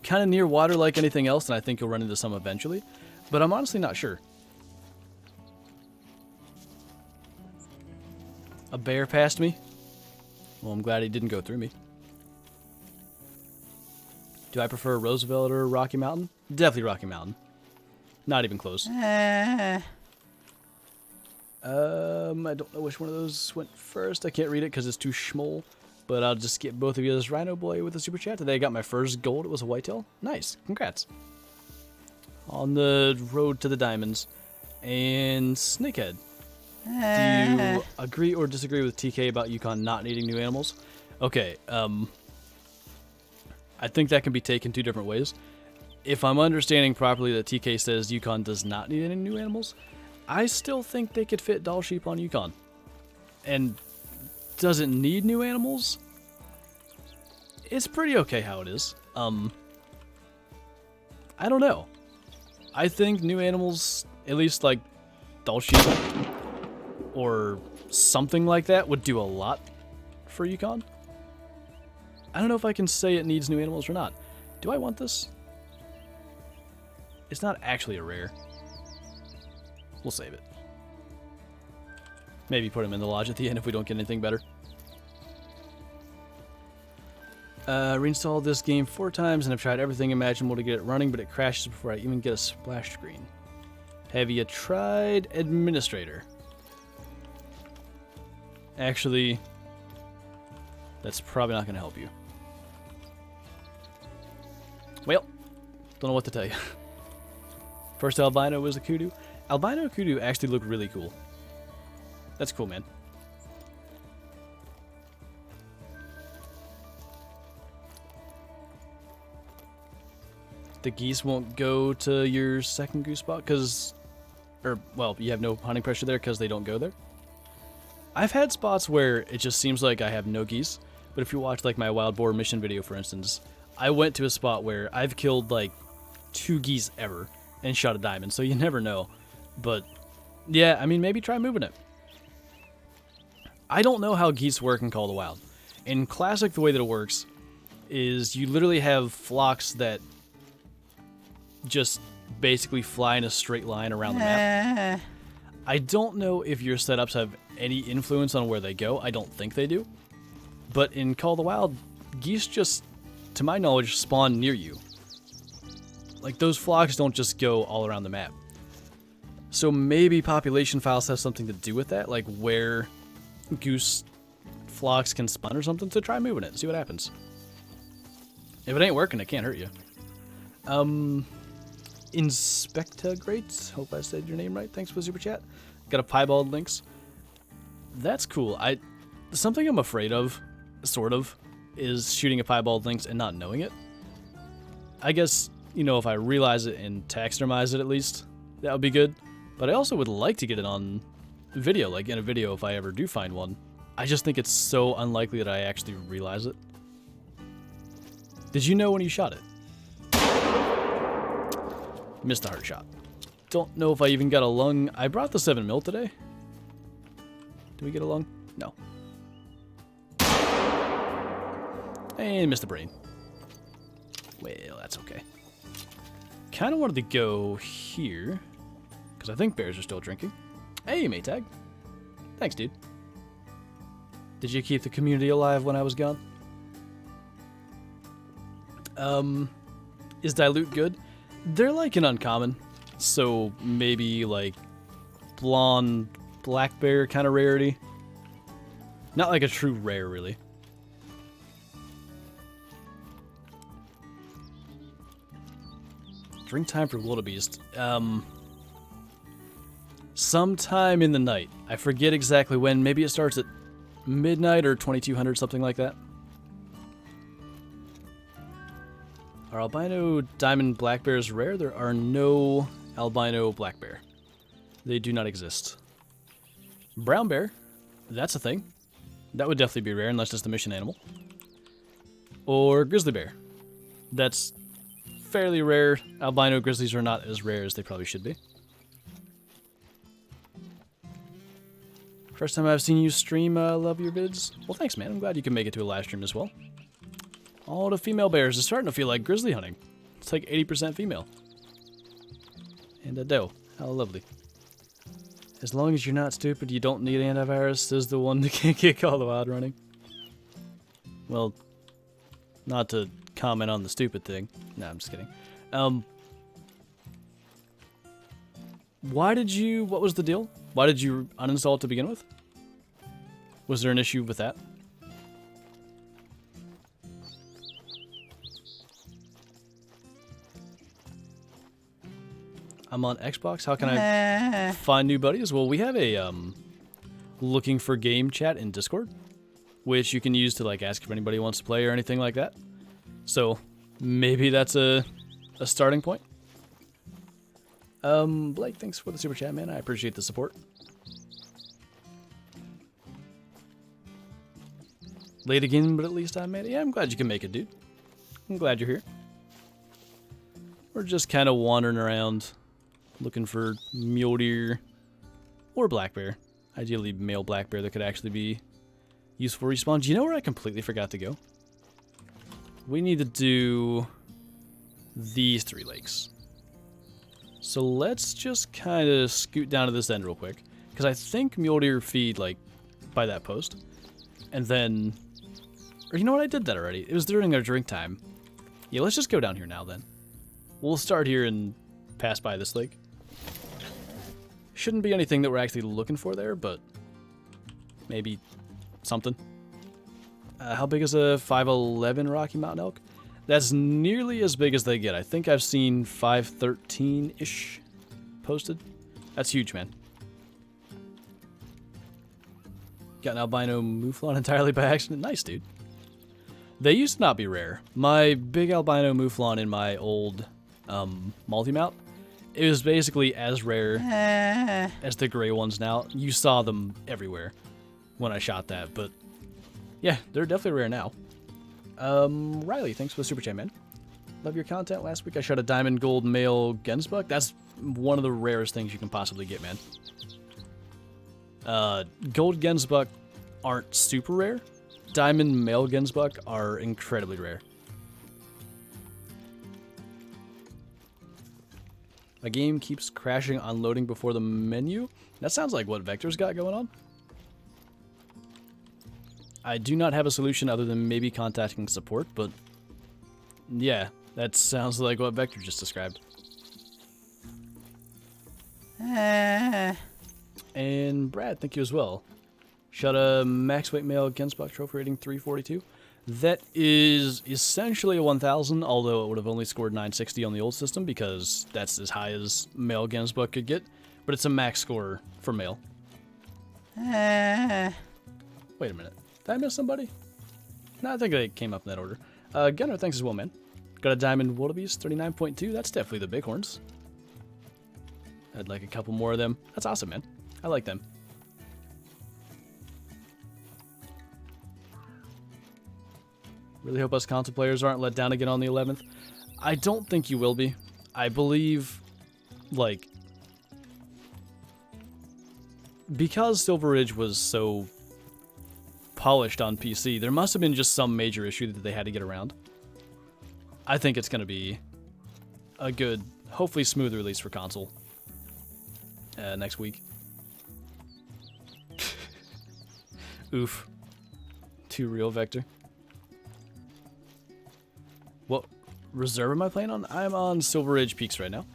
kind of near water like anything else, and I think you'll run into some eventually. But I'm honestly not sure. A bear passed me. Well, I'm glad he didn't go through me. Do I prefer Roosevelt or Rocky Mountain? Definitely Rocky Mountain. Not even close. I don't know which one of those went first. I can't read it because it's too small. But I'll just get both of you this Rhino Boy with a super chat. Today I got my first gold. It was a whitetail. Nice. Congrats. On the road to the diamonds. And Snakehead. Do you agree or disagree with TK about Yukon not needing new animals? Okay. I think that can be taken two different ways. If I'm understanding properly that TK says Yukon does not need any new animals, I still think they could fit doll sheep on Yukon. And does it need new animals? It's pretty okay how it is. I don't know. I think new animals, at least like doll sheep or something like that, would do a lot for Yukon. I don't know if I can say it needs new animals or not. Do I want this? It's not actually a rare. We'll save it. Maybe put him in the lodge at the end if we don't get anything better. Reinstalled this game 4 times and I've tried everything imaginable to get it running, but it crashes before I even get a splash screen. Have you tried Administrator? Actually, that's probably not going to help you. Well, don't know what to tell you. First albino was a kudu. Albino kudu actually look really cool. That's cool, man. The geese won't go to your second goose spot because, well, you have no hunting pressure there because they don't go there. I've had spots where it just seems like I have no geese, but if you watch like my wild boar mission video, for instance, I went to a spot where I've killed like 2 geese ever and shot a diamond, so you never know. But yeah, I mean, maybe try moving it. I don't know how geese work in Call of the Wild. In Classic, the way that it works is you literally have flocks that just basically fly in a straight line around the map. I don't know if your setups have any influence on where they go. I don't think they do. But in Call of the Wild, geese just to my knowledge, spawn near you. Like, those flocks don't just go all around the map. So maybe population files have something to do with that, like where goose flocks can spawn or something, to try moving it, see what happens. If it ain't working, it can't hurt you. Inspecta Great, hope I said your name right, thanks for the super chat. Got a piebald links. That's cool. Something I'm afraid of, sort of, is shooting a piebald lynx and not knowing it. I guess, you know, if I realize it and taxidermize it at least, that would be good. But I also would like to get it on video, like in a video if I ever do find one. I just think it's so unlikely that I actually realize it. Did you know when you shot it? Missed a heart shot. Don't know if I even got a lung. I brought the 7mm today. Did we get a lung? No. And missed the brain. Well, that's okay. Kind of wanted to go here, because I think bears are still drinking. Hey, Maytag. Thanks, dude. Did you keep the community alive when I was gone? Is dilute good? They're like an uncommon, so maybe like blonde black bear kind of rarity. Not like a true rare, really. Drink time for wildebeest. Sometime in the night. I forget exactly when. Maybe it starts at midnight or 2200, something like that. Are albino diamond black bears rare? There are no albino black bear. They do not exist. Brown bear, that's a thing. That would definitely be rare unless it's the mission animal. Or grizzly bear. That's fairly rare. Albino grizzlies are not as rare as they probably should be. First time I've seen you stream, love your vids. Well, thanks, man. I'm glad you can make it to a live stream as well. All the female bears is starting to feel like grizzly hunting. It's like 80% female. And a doe. How lovely. As long as you're not stupid, you don't need antivirus, says the one that can't kick all the wild running. Well, not to comment on the stupid thing. No, I'm just kidding. What was the deal? Why did you uninstall it to begin with? Was there an issue with that? I'm on Xbox. How can I find new buddies? Well, we have a looking for game chat in Discord, which you can use to like ask if anybody wants to play or anything like that. So maybe that's a starting point. Blake, thanks for the super chat, man. I appreciate the support. Late again, but at least I made it. Yeah, I'm glad you can make it, dude. I'm glad you're here. We're just kind of wandering around looking for mule deer or black bear. Ideally male black bear that could actually be useful respawn. Do you know where I completely forgot to go? We need to do these 3 lakes. So let's just kind of scoot down to this end real quick, because I think mule deer feed like by that post. And then, or you know what, I did that already. It was during our drink time. Yeah, let's just go down here now then. We'll start here and pass by this lake. Shouldn't be anything that we're actually looking for there, but maybe something. How big is a 5'11" Rocky Mountain elk? That's nearly as big as they get. I think I've seen 5'13"-ish posted. That's huge, man. Got an albino mouflon entirely by accident. Nice, dude. They used to not be rare. My big albino mouflon in my old multi-mount, it was basically as rare as the gray ones now. You saw them everywhere when I shot that, but yeah, they're definitely rare now. Riley, thanks for the super chat, man. Love your content. Last week I shot a diamond gold male Gensbuck. That's one of the rarest things you can possibly get, man. Gold Gensbuck aren't super rare. Diamond male Gensbuck are incredibly rare. My game keeps crashing on loading before the menu. That sounds like what Vector's got going on. I do not have a solution other than maybe contacting support, but Yeah, that sounds like what Vector just described. And Brad, thank you as well. Shot a max weight male Genspot trophy rating 342. That is essentially a 1000, although it would have only scored 960 on the old system because that's as high as male Genspot could get. But it's a max score for male. Wait a minute. Did I miss somebody? No, I think they came up in that order. Gunnar, thanks as well, man. Got a diamond wildebeest, 39.2. That's definitely the bighorns. I'd like a couple more of them. That's awesome, man. I like them. Really hope us console players aren't let down again on the 11th. I don't think you will be. I believe, like, because Silver Ridge was so polished on PC, there must have been just some major issue that they had to get around. I think it's going to be a good, hopefully smooth release for console next week. Oof. Too real, Vector. What reserve am I playing on? I'm on Silver Ridge Peaks right now.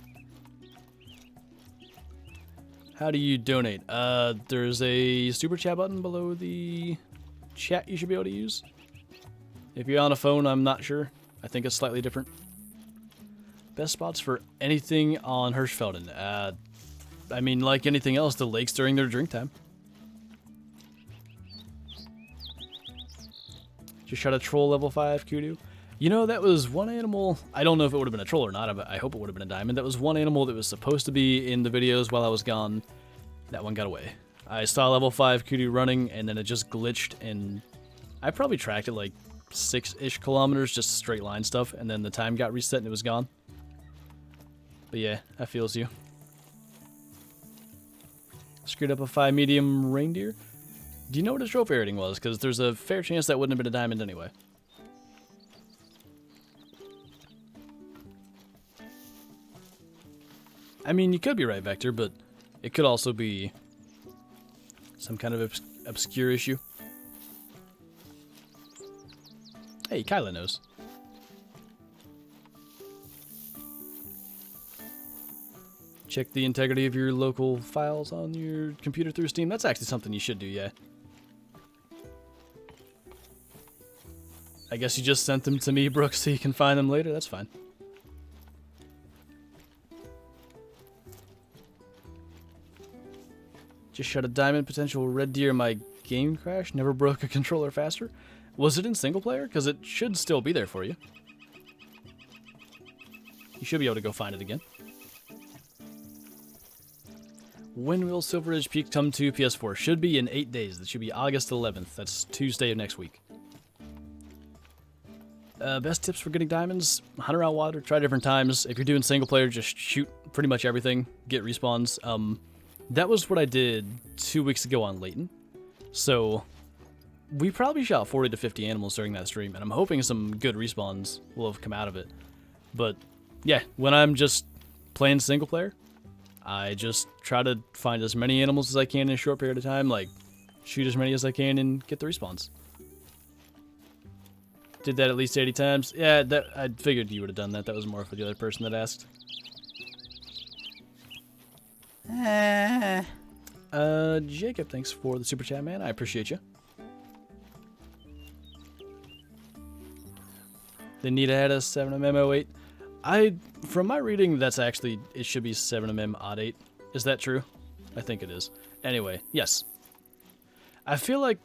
How do you donate? There's a super chat button below the chat you should be able to use. If you're on a phone, I'm not sure. I think it's slightly different. Best spots for anything on Hirschfelden. I mean, like anything else, the lakes during their drink time. Just shot a troll level 5 kudu. You know, that was one animal. I don't know if it would have been a troll or not, but I hope it would have been a diamond. That was one animal that was supposed to be in the videos while I was gone. That one got away. I saw level 5 kudu running, and then it just glitched, and I probably tracked it like 6-ish kilometers, just straight line stuff, and then the time got reset and it was gone. But yeah, that feels you. Screwed up a 5 medium reindeer. Do you know what his trophy rating was? Because there's a fair chance that wouldn't have been a diamond anyway. I mean, you could be right, Vector, but it could also be some kind of obscure issue. Hey, Kyla knows. Check the integrity of your local files on your computer through Steam. That's actually something you should do, yeah. I guess you just sent them to me, Brooks, so you can find them later. That's fine. Just shot a diamond potential red deer. My game crashed. Never broke a controller faster. Was it in single player? Because it should still be there for you. You should be able to go find it again. When will Silver Ridge Peak come to PS4? Should be in 8 days. That should be August 11th. That's Tuesday of next week. Best tips for getting diamonds? Hunt around water. Try different times. If you're doing single player, just shoot pretty much everything. Get respawns. That was what I did 2 weeks ago on Layton. So we probably shot 40 to 50 animals during that stream, and I'm hoping some good respawns will have come out of it. But yeah, when I'm just playing single player, I just try to find as many animals as I can in a short period of time, like shoot as many as I can and get the respawns. Did that at least 80 times. Yeah, that I figured you would have done that. That was more for the other person that asked. Jacob, thanks for the super chat, man. I appreciate you. They need to add a 7mm 08. From my reading, that's actually, it should be 7mm odd 8. Is that true? I think it is. Anyway, yes. I feel like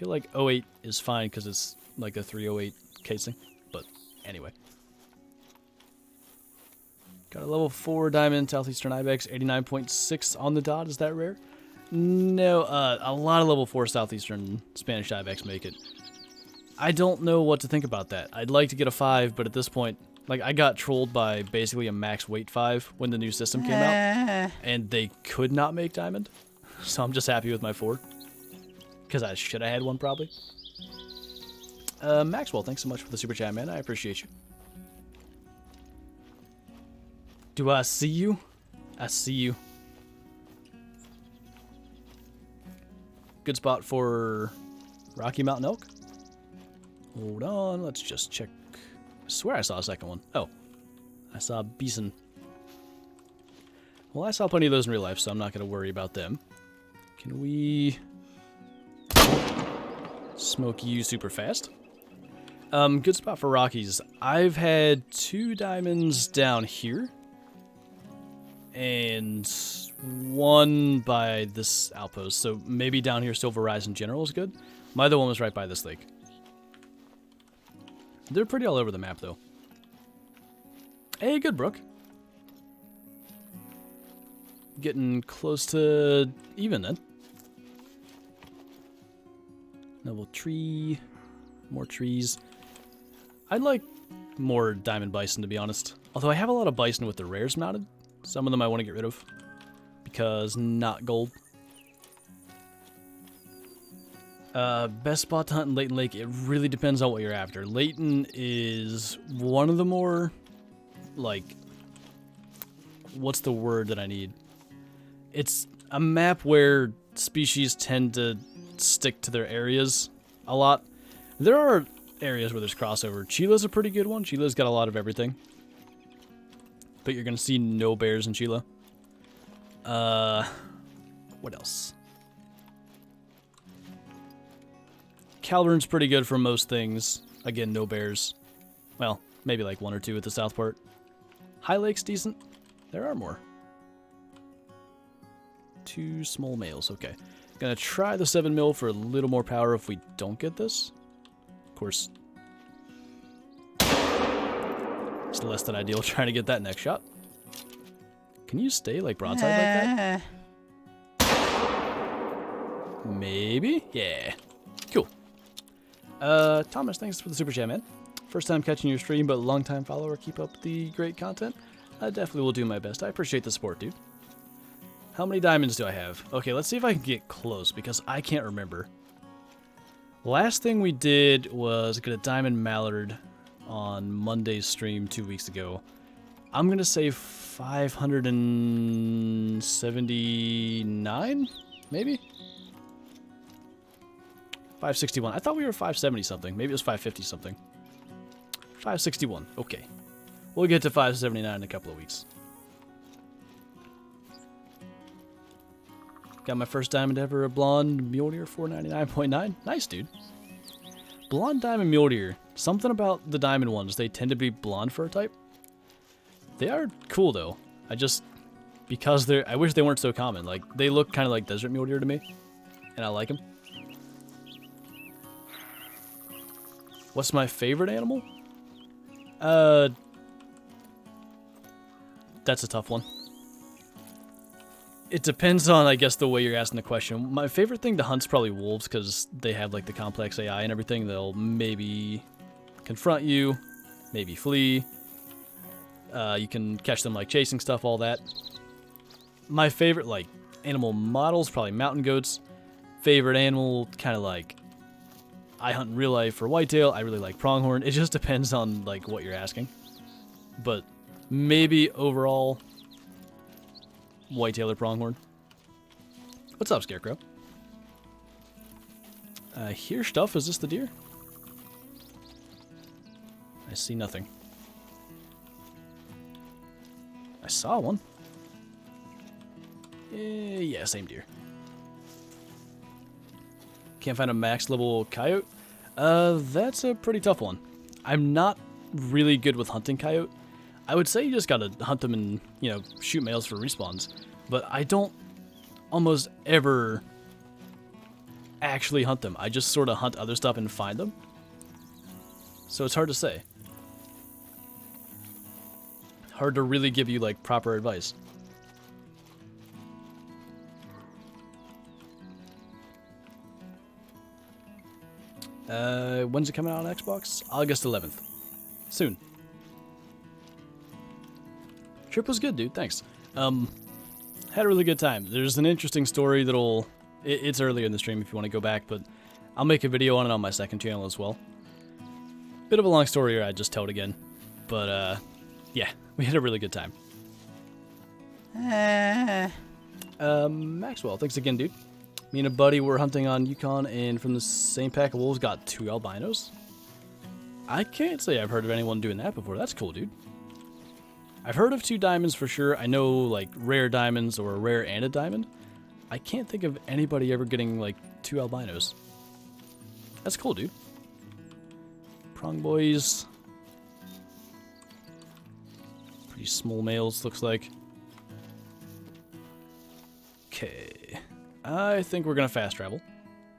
08 is fine because it's like a 308 casing. But anyway. Got a level 4 diamond Southeastern Ibex, 89.6 on the dot. Is that rare? No, a lot of level 4 Southeastern Spanish Ibex make it. I don't know what to think about that. I'd like to get a 5, but at this point, like, I got trolled by basically a max weight 5 when the new system came out, and they could not make diamond. So I'm just happy with my 4. Because I should have had one, probably. Maxwell, thanks so much for the super chat, man. I appreciate you. Do I see you? I see you. Good spot for Rocky Mountain elk. Hold on, let's just check. I swear I saw a second one. Oh, I saw a bison. Well, I saw plenty of those in real life, so I'm not going to worry about them. Can we smoke you super fast? Good spot for Rockies. I've had 2 diamonds down here. And 1 by this outpost. So maybe down here Silver Rise in general is good. My other one was right by this lake. They're pretty all over the map, though. Hey, good brook. Getting close to even then. Noble tree. More trees. I'd like more diamond bison, to be honest. Although I have a lot of bison with the rares mounted. Some of them I want to get rid of. Because not gold. Best spot to hunt in Layton Lake, it really depends on what you're after. Layton is one of the more, like, what's the word that I need? It's a map where species tend to stick to their areas a lot. There are areas where there's crossover. Chila's a pretty good one. Chila's got a lot of everything. But you're going to see no bears in Chila. What else? Calvern's pretty good for most things. Again, no bears. Well, maybe like 1 or 2 at the south part. High Lake's decent. There are more. 2 small males. Okay. Gonna try the 7 mil for a little more power if we don't get this. Of course, it's less than ideal trying to get that next shot. Can you stay like broadside like that? Maybe? Yeah. Cool. Thomas, thanks for the super chat, man. First time catching your stream, but long time follower. Keep up the great content. I definitely will do my best. I appreciate the support, dude. How many diamonds do I have? Okay, let's see if I can get close, because I can't remember. Last thing we did was get a diamond mallard on Monday's stream 2 weeks ago. I'm going to say 579, maybe? 561. I thought we were 570 something. Maybe it was 550 something. 561. Okay. We'll get to 579 in a couple of weeks. Got my first diamond ever, a blonde mule deer, 499.9. Nice, dude. Blonde diamond mule deer. Something about the diamond ones. They tend to be blonde fur type. They are cool, though. Because they're, I wish they weren't so common. Like, they look kind of like desert mule deer to me. And I like them. What's my favorite animal? That's a tough one. It depends on, I guess, the way you're asking the question. My favorite thing to hunt's probably wolves, because they have, like, the complex AI and everything. They'll maybe confront you, maybe flee. You can catch them, like, chasing stuff, all that. My favorite, like, animal models, probably mountain goats. Favorite animal, kind of like, I hunt in real life for whitetail. I really like pronghorn. It just depends on, like, what you're asking. But maybe overall, whitetail or pronghorn. What's up, Scarecrow? Hear stuff. Is this the deer? I see nothing. I saw one. Yeah, same deer. Can't find a max level coyote? That's a pretty tough one. I'm not really good with hunting coyote. I would say you just gotta hunt them and, you know, shoot males for respawns. But I don't almost ever actually hunt them. I just sort of hunt other stuff and find them. So it's hard to say. Hard to really give you, like, proper advice. When's it coming out on Xbox? August 11th. Soon. Trip was good, dude. Thanks. Had a really good time. There's an interesting story that'll... It's earlier in the stream if you want to go back, but I'll make a video on it on my second channel as well. Bit of a long story, or I'd just tell it again. But, yeah, we had a really good time. Maxwell, thanks again, dude. Me and a buddy were hunting on Yukon, and from the same pack of wolves got 2 albinos. I can't say I've heard of anyone doing that before. That's cool, dude. I've heard of 2 diamonds for sure. I know, like, rare diamonds or a rare and a diamond. I can't think of anybody ever getting, like, 2 albinos. That's cool, dude. Prong boys. Pretty small males, looks like. Okay. I think we're gonna fast travel.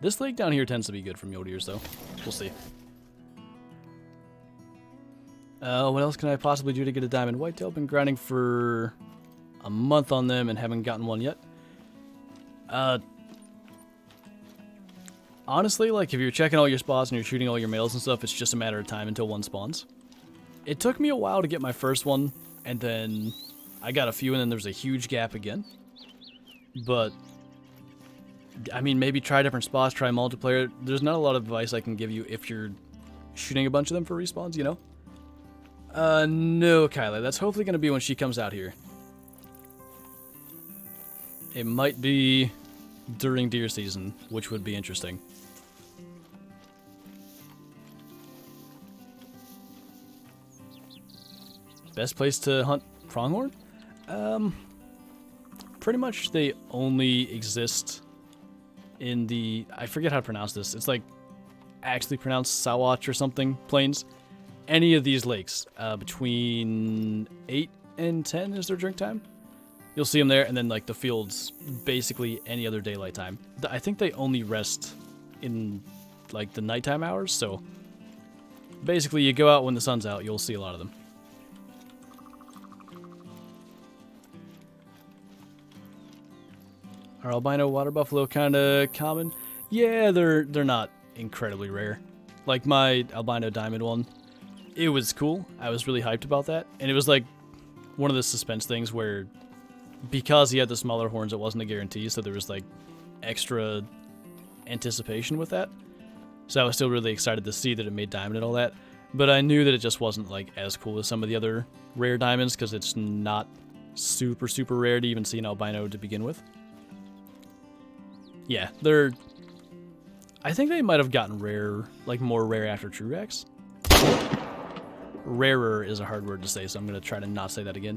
This lake down here tends to be good for mule deers, though. We'll see. What else can I possibly do to get a diamond whitetail? Been grinding for a month on them and haven't gotten one yet. Honestly, like, if you're checking all your spots and you're shooting all your males and stuff, it's just a matter of time until one spawns. It took me a while to get my first one, and then I got a few, and then there's a huge gap again. But, I mean, maybe try different spots, try multiplayer. There's not a lot of advice I can give you if you're shooting a bunch of them for respawns, you know? No, Kyla. That's hopefully going to be when she comes out here. It might be during deer season, which would be interesting. Best place to hunt pronghorn? Pretty much they only exist in the... I forget how to pronounce this. It's like actually pronounced Sawatch or something, plains. Any of these lakes, between 8 and 10 is their drink time. You'll see them there, and then like the fields, basically any other daylight time. I think they only rest in like the nighttime hours, so basically you go out when the sun's out, you'll see a lot of them. Are albino water buffalo kind of common? Yeah, they're not incredibly rare. Like my albino diamond one, it was cool. I was really hyped about that, and it was like one of the suspense things where because he had the smaller horns, it wasn't a guarantee, so there was like extra anticipation with that. So I was still really excited to see that it made diamond and all that, but I knew that it just wasn't like as cool as some of the other rare diamonds because it's not super rare to even see an albino to begin with. Yeah, they're... I think they might have gotten rare, like more rare after True Rex. Rarer is a hard word to say, so I'm going to try to not say that again.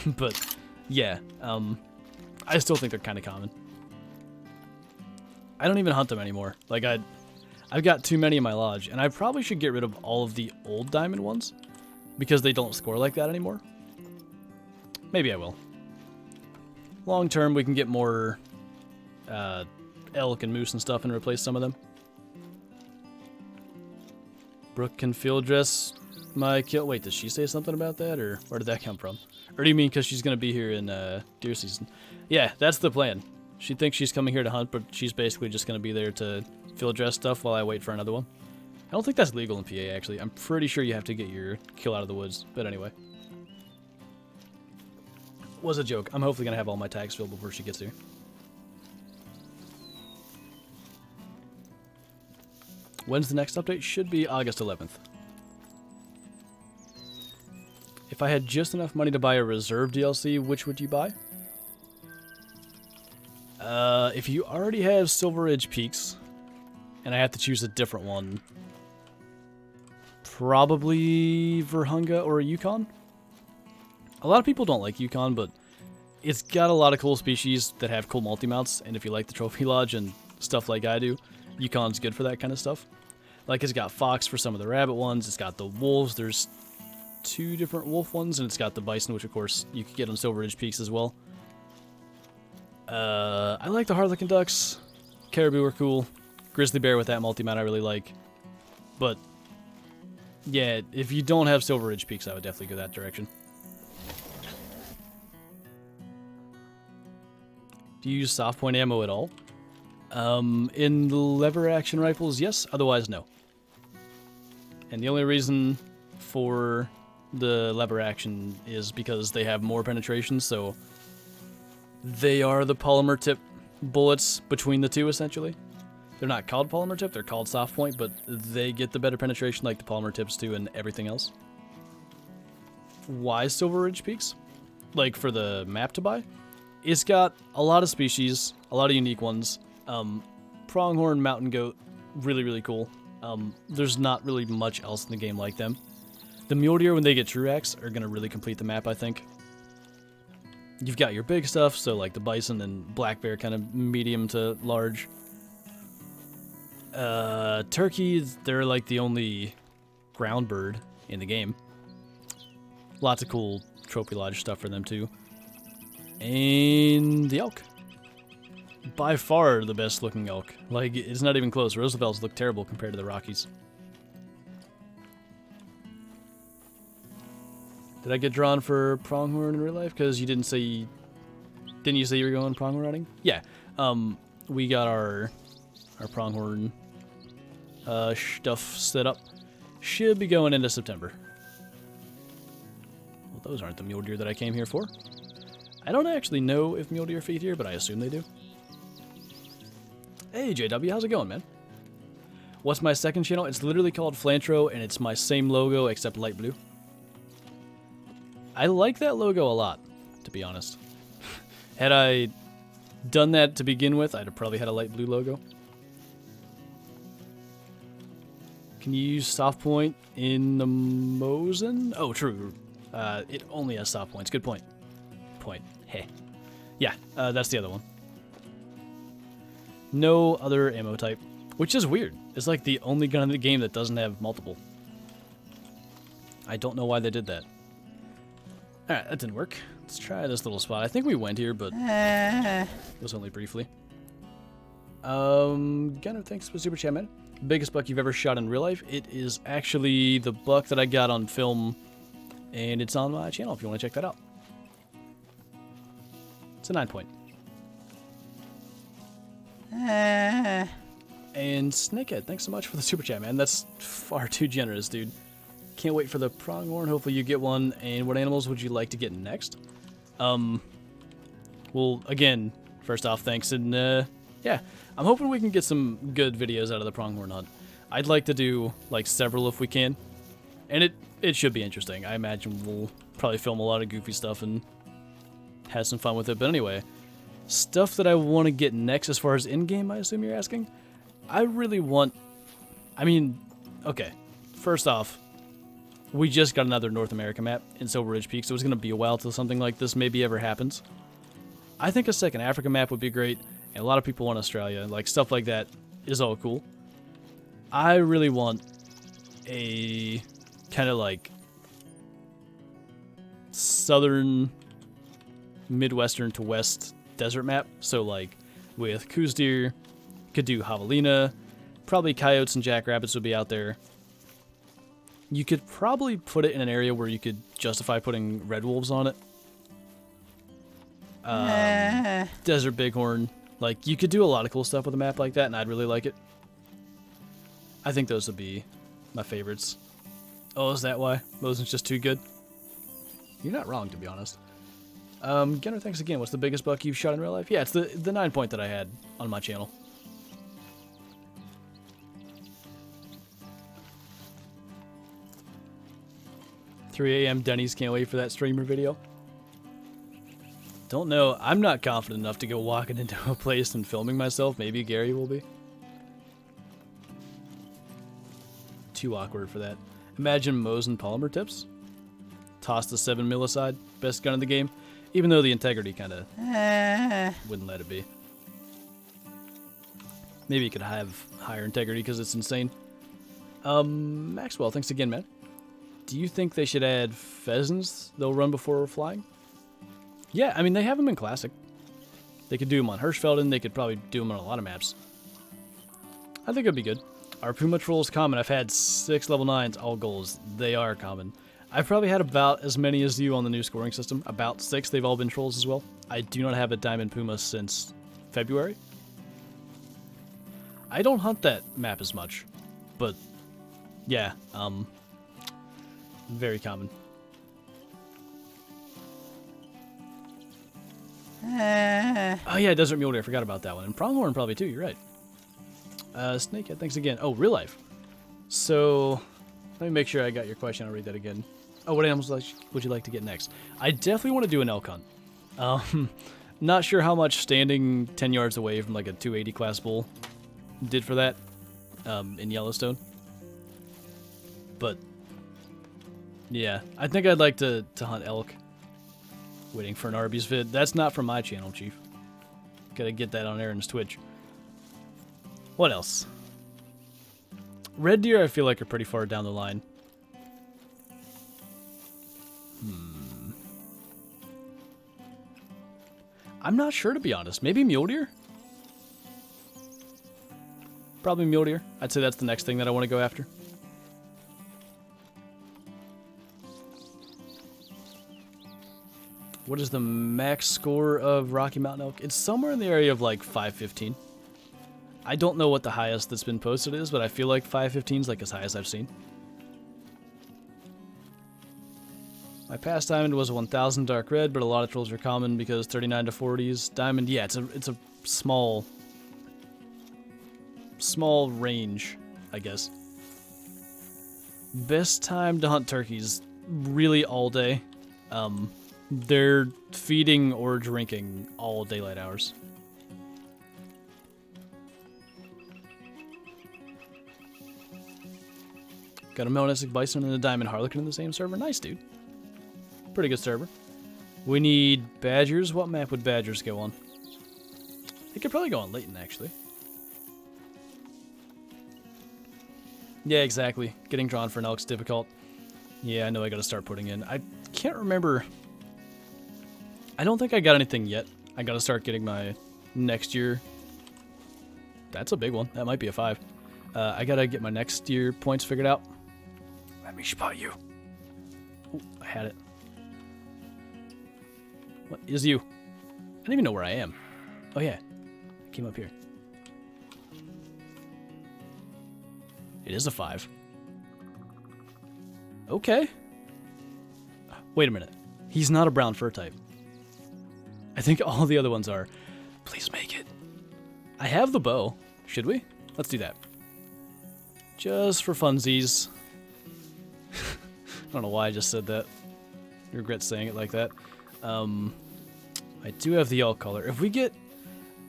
But, yeah, I still think they're kind of common. I don't even hunt them anymore. Like, I've got too many in my lodge, and I probably should get rid of all of the old diamond ones, because they don't score like that anymore. Maybe I will. Long term, we can get more elk and moose and stuff and replace some of them. Brooke can field dress my kill. Wait, did she say something about that, or where did that come from? Or do you mean because she's going to be here in deer season? Yeah, that's the plan. She thinks she's coming here to hunt, but she's basically just going to be there to field dress stuff while I wait for another one. I don't think that's legal in PA, actually. I'm pretty sure you have to get your kill out of the woods, but anyway. Was a joke. I'm hopefully going to have all my tags filled before she gets here. When's the next update? Should be August 11th. If I had just enough money to buy a reserve DLC, which would you buy? If you already have Silver Ridge Peaks, and I have to choose a different one, probably Virunga or Yukon. A lot of people don't like Yukon, but it's got a lot of cool species that have cool multi-mounts, and if you like the Trophy Lodge and stuff like I do, Yukon's good for that kind of stuff. Like, it's got fox for some of the rabbit ones, it's got the wolves, there's 2 different wolf ones, and it's got the bison, which of course you could get on Silver Ridge Peaks as well. I like the Harlequin ducks, caribou are cool, grizzly bear with that multi-mount I really like, but yeah, if you don't have Silver Ridge Peaks, I would definitely go that direction. Do you use soft point ammo at all? In the lever action rifles, yes, otherwise no. And the only reason for the lever action is because they have more penetration, so they are the polymer tip bullets between the two, essentially. They're not called polymer tip, they're called soft point, but they get the better penetration like the polymer tips do and everything else. Why Silver Ridge Peaks? Like, for the map to buy? It's got a lot of species, a lot of unique ones. Pronghorn mountain goat, really cool. There's not really much else in the game like them. The mule deer, when they get true X, are going to really complete the map, I think. You've got your big stuff, so like the bison and black bear, kind of medium to large. Turkeys, they're like the only ground bird in the game. Lots of cool trophy lodge stuff for them too. And the elk. By far the best looking elk. Like, it's not even close. Roosevelt's look terrible compared to the Rockies. Did I get drawn for pronghorn in real life? Because you didn't say... Didn't you say you were going pronghorn hunting? Yeah. We got our pronghorn stuff set up. Should be going into September. Well, those aren't the mule deer that I came here for. I don't actually know if mule deer feed here, but I assume they do. Hey, JW, how's it going, man? What's my second channel? It's literally called Flantro, and it's my same logo, except light blue. I like that logo a lot, to be honest. Had I done that to begin with, I'd have probably had a light blue logo. Can you use soft point in the Mosin? Oh, true. It only has soft points. Good point. Hey. Yeah, that's the other one. No other ammo type, which is weird. It's like the only gun in the game that doesn't have multiple. I don't know why they did that. Alright, that didn't work. Let's try this little spot. I think we went here, but it was only briefly. Gunner, thanks for the super chat, man. Biggest buck you've ever shot in real life? It is actually the buck that I got on film, and it's on my channel if you want to check that out. It's a 9-point. And Snakehead, thanks so much for the super chat, man. That's far too generous, dude. Can't wait for the pronghorn. Hopefully you get one. And what animals would you like to get next? Well, again, first off, thanks. And, yeah, I'm hoping we can get some good videos out of the pronghorn hunt. I'd like to do, like, several if we can. And it should be interesting. I imagine we'll probably film a lot of goofy stuff and have some fun with it. But anyway, stuff that I want to get next as far as in-game, I assume you're asking? I really want... I mean, okay. First off, we just got another North America map in Silver Ridge Peak, so it's going to be a while till something like this maybe ever happens. I think a second Africa map would be great, and a lot of people want Australia. Like, stuff like that is all cool. I really want a kind of like southern, midwestern to west desert map. So, like, with Coos deer, could do javelina, probably coyotes and jackrabbits would be out there. You could probably put it in an area where you could justify putting red wolves on it. Desert bighorn. Like, you could do a lot of cool stuff with a map like that, and I'd really like it. I think those would be my favorites. Oh, is that why? Mosin's just too good? You're not wrong, to be honest. Gunner, thanks again. What's the biggest buck you've shot in real life? Yeah, it's the 9-point that I had on my channel. $3 a.m. Denny's, can't wait for that streamer video. Don't know. I'm not confident enough to go walking into a place and filming myself. Maybe Gary will be. Too awkward for that. Imagine Mosin polymer tips. Toss the 7 mil aside. Best gun in the game. Even though the integrity kind of wouldn't let it be. Maybe it could have higher integrity because it's insane. Maxwell, thanks again, man. Do you think they should add pheasants they'll run before flying? Yeah, I mean, they have them in Classic. They could do them on Hirschfelden. They could probably do them on a lot of maps. I think it'd be good. Are Puma trolls common? I've had 6 level 9s, all goals. They are common. I've probably had about as many as you on the new scoring system. About 6. They've all been trolls as well. I do not have a Diamond Puma since February. I don't hunt that map as much. But, yeah, very common. Oh yeah, Desert Mule Deer. I forgot about that one. And Pronghorn probably too, you're right. Snakehead, thanks again. Oh, real life. So, let me make sure I got your question. I'll read that again. Oh, what animals would you like to get next? I definitely want to do an elk hunt. Not sure how much standing 10 yards away from like a 280 class bull did for that in Yellowstone. But yeah, I think I'd like to hunt elk. Waiting for an Arby's vid. That's not from my channel, Chief. Gotta get that on Aaron's Twitch. What else? Red deer, I feel like, are pretty far down the line. I'm not sure, to be honest. Maybe mule deer? Probably mule deer. I'd say that's the next thing that I want to go after. What is the max score of Rocky Mountain elk? It's somewhere in the area of like 515. I don't know what the highest that's been posted is, but I feel like 515 is like as high as I've seen. My past diamond was a 1000 dark red, but a lot of trolls are common because 39 to 40s. Diamond, yeah, it's a small range, I guess. Best time to hunt turkeys, really all day. They're feeding or drinking all daylight hours. Got a melanistic bison and a diamond harlequin in the same server. Nice, dude. Pretty good server. We need badgers. What map would badgers go on? They could probably go on Layton, actually. Yeah, exactly. Getting drawn for an elk's difficult. Yeah, I know I gotta start putting in. I can't remember. I don't think I got anything yet. I gotta start getting my next year. That's a big one. That might be a 5. I gotta get my next year points figured out. Let me spot you. Ooh, I had it. What is you? I don't even know where I am. Oh yeah, I came up here. It is a 5. Okay. Wait a minute. He's not a brown fur type. I think all the other ones are. Please make it. I have the bow. Should we? Let's do that. Just for funsies. I don't know why I just said that. I regret saying it like that. I do have the elk color. If we get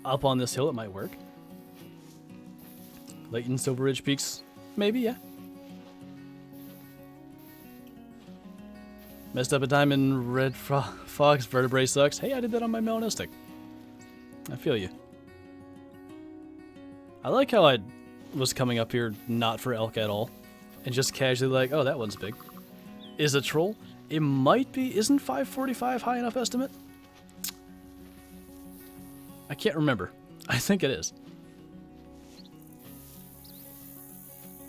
up on this hill, it might work. Layton, Silver Ridge Peaks. Maybe, yeah. Messed up a diamond, red fox, vertebrae sucks. Hey, I did that on my melanistic. I feel you. I like how I was coming up here not for elk at all. And just casually like, oh, that one's big. Is a troll? It might be. Isn't 545 high enough estimate? I can't remember. I think it is.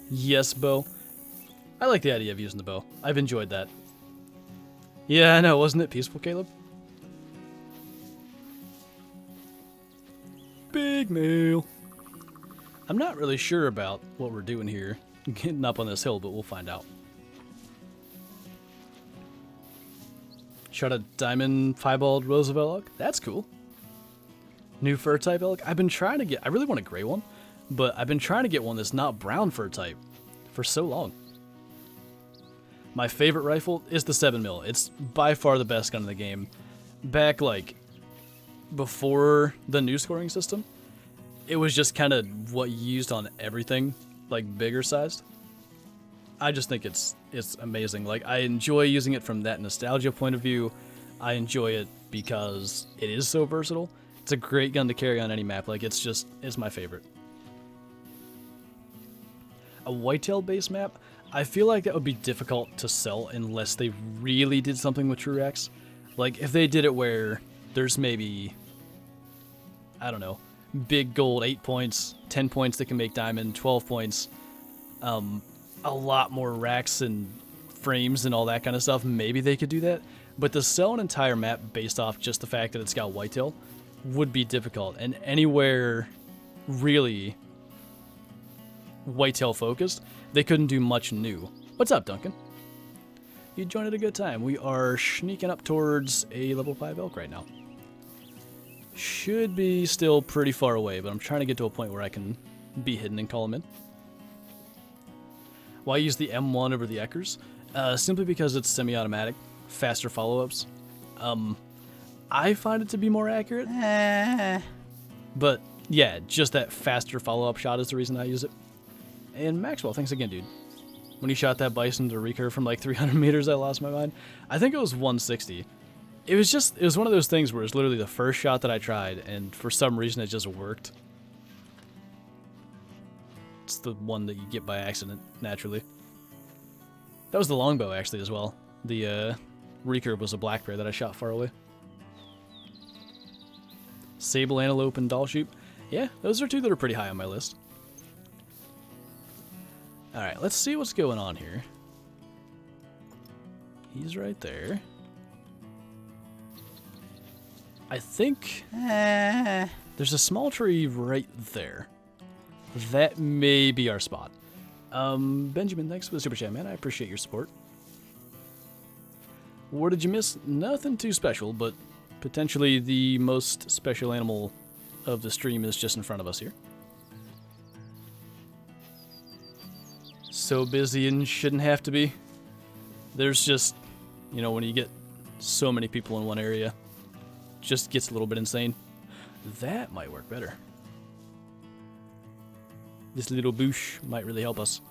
Yes, bow. I like the idea of using the bow. I've enjoyed that. Yeah, I know. Wasn't it peaceful, Caleb? Big meal. I'm not really sure about what we're doing here, getting up on this hill, but we'll find out. Shot a diamond piebald Roosevelt elk. That's cool. New fur type elk. I've been trying to get. I really want a gray one, but I've been trying to get one that's not brown fur type for so long. My favorite rifle is the 7mm. It's by far the best gun in the game. Back like before the new scoring system, it was just kind of what you used on everything, like bigger sized. I just think it's amazing. Like, I enjoy using it from that nostalgia point of view. I enjoy it because it is so versatile. It's a great gun to carry on any map. Like, it's my favorite. A whitetail base map, I feel like that would be difficult to sell unless they really did something with TrueX. Like, if they did it where there's maybe, I don't know, big gold 8 points, 10 points that can make diamond, 12 points, a lot more racks and frames and all that kind of stuff, maybe they could do that. But to sell an entire map based off just the fact that it's got whitetail would be difficult. And anywhere really whitetail focused, they couldn't do much new. What's up, Duncan? You joined at a good time. We are sneaking up towards a level 5 elk right now. Should be still pretty far away, but I'm trying to get to a point where I can be hidden and call them in. Why use the M1 over the Eckers? Simply because it's semi-automatic, faster follow-ups. I find it to be more accurate. But yeah, just that faster follow-up shot is the reason I use it. And Maxwell, thanks again, dude. When he shot that bison to recurve from like 300 meters, I lost my mind. I think it was 160. It was one of those things where it's literally the first shot that I tried, and for some reason it just worked. It's the one that you get by accident, naturally. That was the longbow, actually, as well. The recurve was a black bear that I shot far away. Sable antelope and doll sheep. Yeah, those are two that are pretty high on my list. Alright, let's see what's going on here. He's right there. I think there's a small tree right there. That may be our spot. Benjamin, thanks for the super chat, man. I appreciate your support. What did you miss? Nothing too special, but potentially the most special animal of the stream is just in front of us here. So busy and shouldn't have to be. There's just, you know, when you get so many people in one area, just gets a little bit insane. That might work better. This little bush might really help us.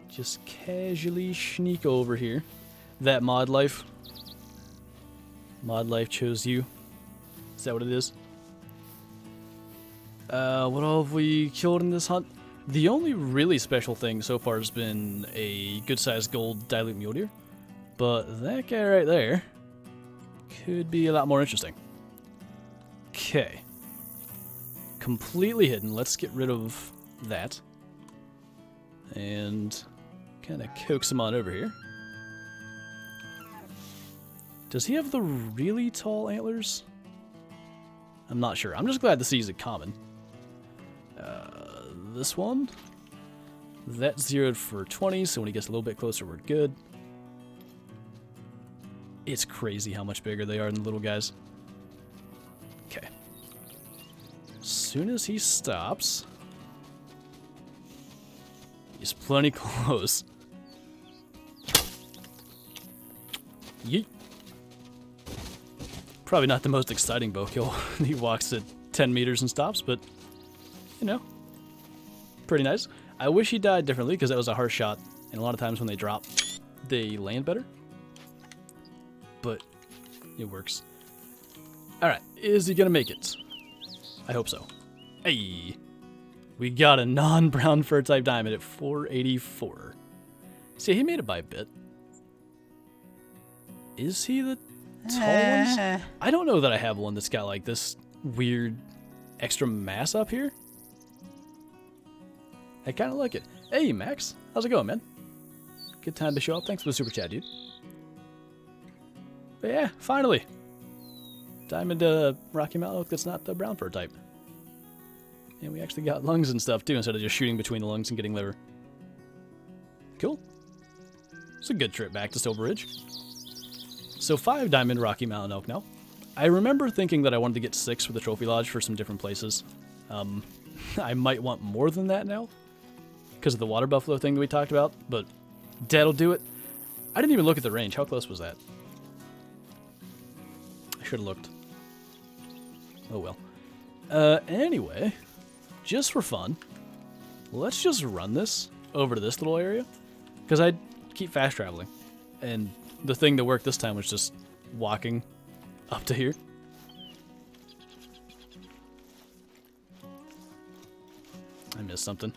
Just casually sneak over here. That mod life. Mod life chose you. Is that what it is? What all have we killed in this hunt? The only really special thing so far has been a good-sized gold dilute mule deer. But that guy right there could be a lot more interesting. Okay. Completely hidden. Let's get rid of that. And kind of coax him on over here. Does he have the really tall antlers? I'm not sure. I'm just glad to see he's a common. This one. That's zeroed for 20, so when he gets a little bit closer, we're good. It's crazy how much bigger they are than the little guys. Okay. As soon as he stops, he's plenty close. Yeet. Probably not the most exciting bow kill. He walks at 10 meters and stops, but, you know, pretty nice. I wish he died differently because that was a harsh shot, and a lot of times when they drop, they land better. But it works. Alright, is he gonna make it? I hope so. Hey! We got a non-brown fur type diamond at 484. See, he made it by a bit. Is he the tall ones? I don't know that I have one that's got like this weird extra mass up here. I kind of like it. Hey, Max. How's it going, man? Good time to show up. Thanks for the super chat, dude. But yeah, finally. Diamond Rocky Mountain Oak that's not the brown fur type. And we actually got lungs and stuff, too, instead of just shooting between the lungs and getting liver. Cool. It's a good trip back to Silver Ridge. So 5 Diamond Rocky Mountain Elk now. I remember thinking that I wanted to get 6 for the Trophy Lodge for some different places. I might want more than that now, because of the water buffalo thing that we talked about, but that'll do it. I didn't even look at the range. How close was that? I should have looked. Oh well. Anyway, just for fun, let's just run this over to this little area, because I keep fast traveling, and the thing that worked this time was just walking up to here. I missed something.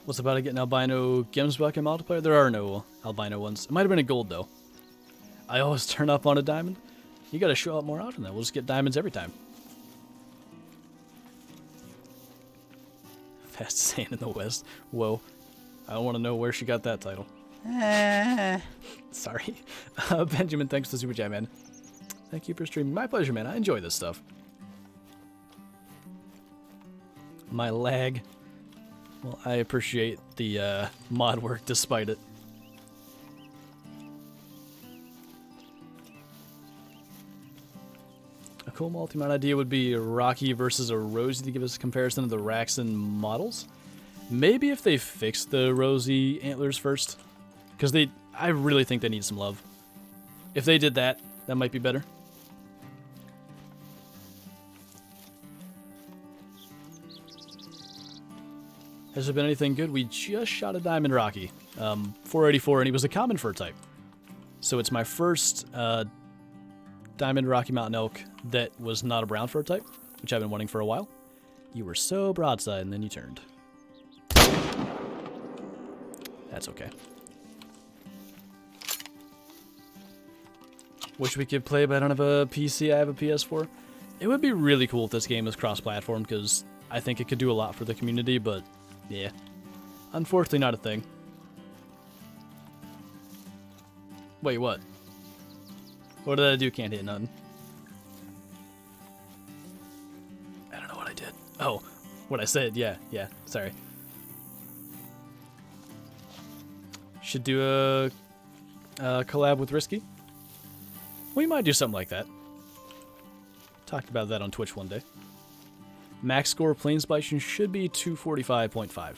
What's about to get an albino Gemsbuck in multiplayer? There are no albino ones. It might have been a gold, though. I always turn up on a diamond. You gotta show up more often, then. We'll just get diamonds every time. Fast sand in the West. Whoa. I don't want to know where she got that title. Sorry. Benjamin, thanks for the super chat, man. Thank you for streaming. My pleasure, man. I enjoy this stuff. My lag. Well, I appreciate the mod work despite it. A cool multi-mod idea would be a Rocky versus a Rosie to give us a comparison of the Raxon models. Maybe if they fix the Rosie antlers first. Because I really think they need some love. If they did that, that might be better. Has there been anything good? We just shot a Diamond Rocky. 484, and he was a common fur type. So it's my first Diamond Rocky Mountain Elk that was not a brown fur type, which I've been wanting for a while. You were so broadside, and then you turned. That's okay. Wish we could play, but I don't have a PC. I have a PS4. It would be really cool if this game was cross-platform, because I think it could do a lot for the community, but yeah. Unfortunately, not a thing. Wait, what? What did I do? Can't hit nothing. I don't know what I did. Oh, what I said. Yeah, sorry. Should do a collab with Risky. We might do something like that. Talked about that on Twitch one day. Max score Plains Bison should be 245.5.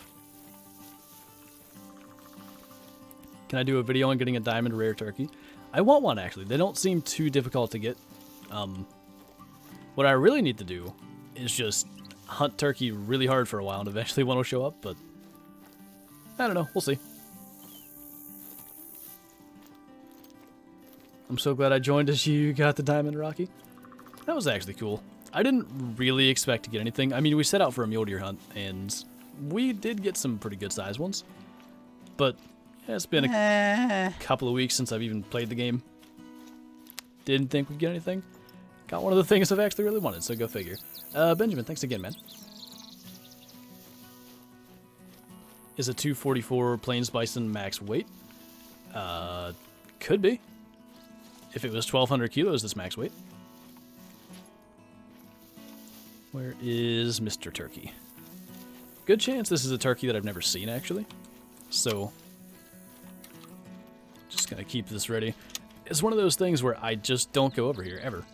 Can I do a video on getting a diamond rare turkey? I want one, actually. They don't seem too difficult to get. What I really need to do is just hunt turkey really hard for a while, and eventually one will show up, but I don't know. We'll see. I'm so glad I joined as you got the Diamond Rocky. That was actually cool. I didn't really expect to get anything. I mean, we set out for a mule deer hunt, and we did get some pretty good sized ones. But yeah, it's been a couple of weeks since I've even played the game. Didn't think we'd get anything. Got one of the things I've actually really wanted, so go figure. Benjamin, thanks again, man. Is a 244 Plains Bison max weight? Could be. If it was 1,200 kilos, this max weight. Where is Mr. Turkey? Good chance this is a turkey that I've never seen, actually. So, just gonna keep this ready. It's one of those things where I just don't go over here, ever.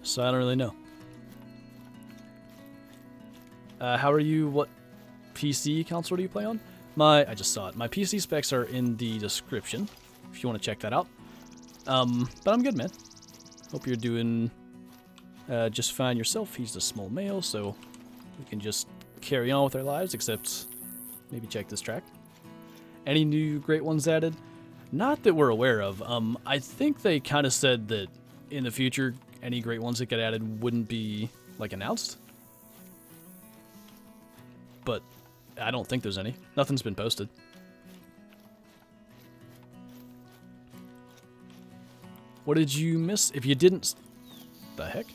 So I don't really know. How are you? What PC console do you play on? I just saw it. My PC specs are in the description, if you want to check that out. But I'm good, man. Hope you're doing just fine yourself. He's the small male, so we can just carry on with our lives, except maybe check this track. Any new great ones added? Not that we're aware of. I think they kind of said that in the future, any great ones that get added wouldn't be, like, announced. But I don't think there's any. Nothing's been posted. What did you miss? If you didn't... The heck?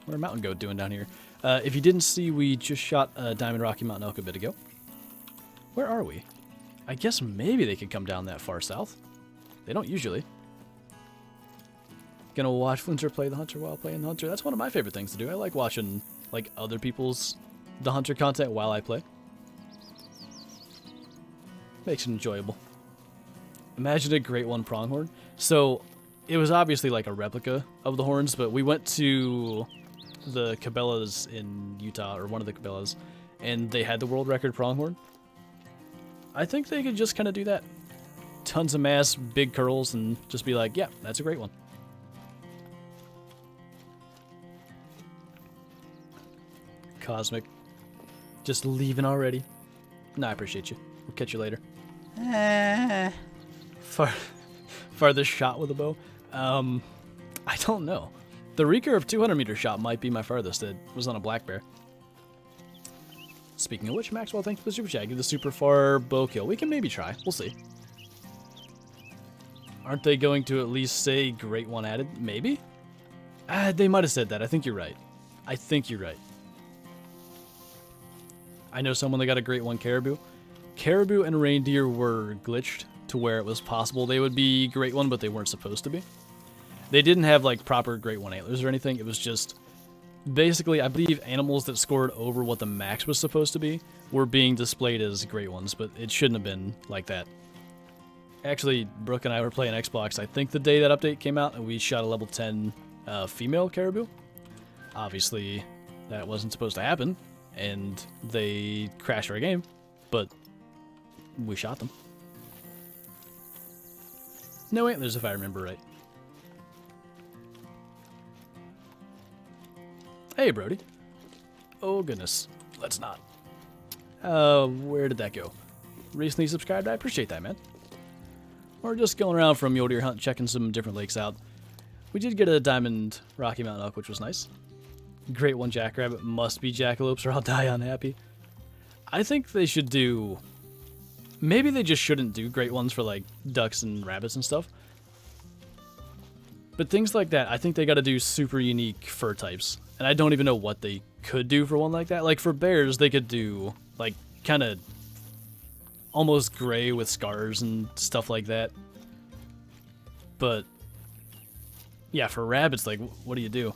What are Mountain Goat doing down here? If you didn't see, we just shot a Diamond Rocky Mountain Elk a bit ago. Where are we? I guess maybe they could come down that far south. They don't usually. Gonna watch Flinter play the Hunter while playing the Hunter. That's one of my favorite things to do. I like watching, like, other people's the Hunter content while I play. Makes it enjoyable. Imagine a great one pronghorn. So, it was obviously like a replica of the horns, but we went to the Cabela's in Utah, or one of the Cabela's, and they had the world record pronghorn. I think they could just kind of do that. Tons of mass, big curls, and just be like, yeah, that's a great one. Cosmic. Just leaving already. No, I appreciate you. We'll catch you later. Farthest shot with a bow? I don't know. The recurve 200-meter shot might be my farthest. It was on a black bear. Speaking of which, Maxwell, thanks for the super chat. Give the super far bow kill. We can maybe try. We'll see. Aren't they going to at least say great one added? Maybe? They might have said that. I think you're right. I think you're right. I know someone that got a great one caribou. Caribou and reindeer were glitched to where it was possible they would be great one, but they weren't supposed to be. They didn't have, like, proper great one antlers or anything. It was just... Basically, I believe animals that scored over what the max was supposed to be were being displayed as great ones, but it shouldn't have been like that. Actually, Brooke and I were playing Xbox, I think the day that update came out, and we shot a level 10 female caribou. Obviously, that wasn't supposed to happen, and they crashed our game, but we shot them. No antlers, if I remember right. Hey, Brody. Oh, goodness. Let's not. Where did that go? Recently subscribed? I appreciate that, man. We're just going around from mule deer hunt, checking some different lakes out. We did get a diamond Rocky Mountain elk, which was nice. Great one jackrabbit. Must be jackalopes or I'll die unhappy. I think they should do... Maybe they just shouldn't do great ones for, like, ducks and rabbits and stuff. But things like that, I think they gotta do super unique fur types. And I don't even know what they could do for one like that. Like, for bears, they could do, like, kind of almost gray with scars and stuff like that. But, yeah, for rabbits, like, what do you do?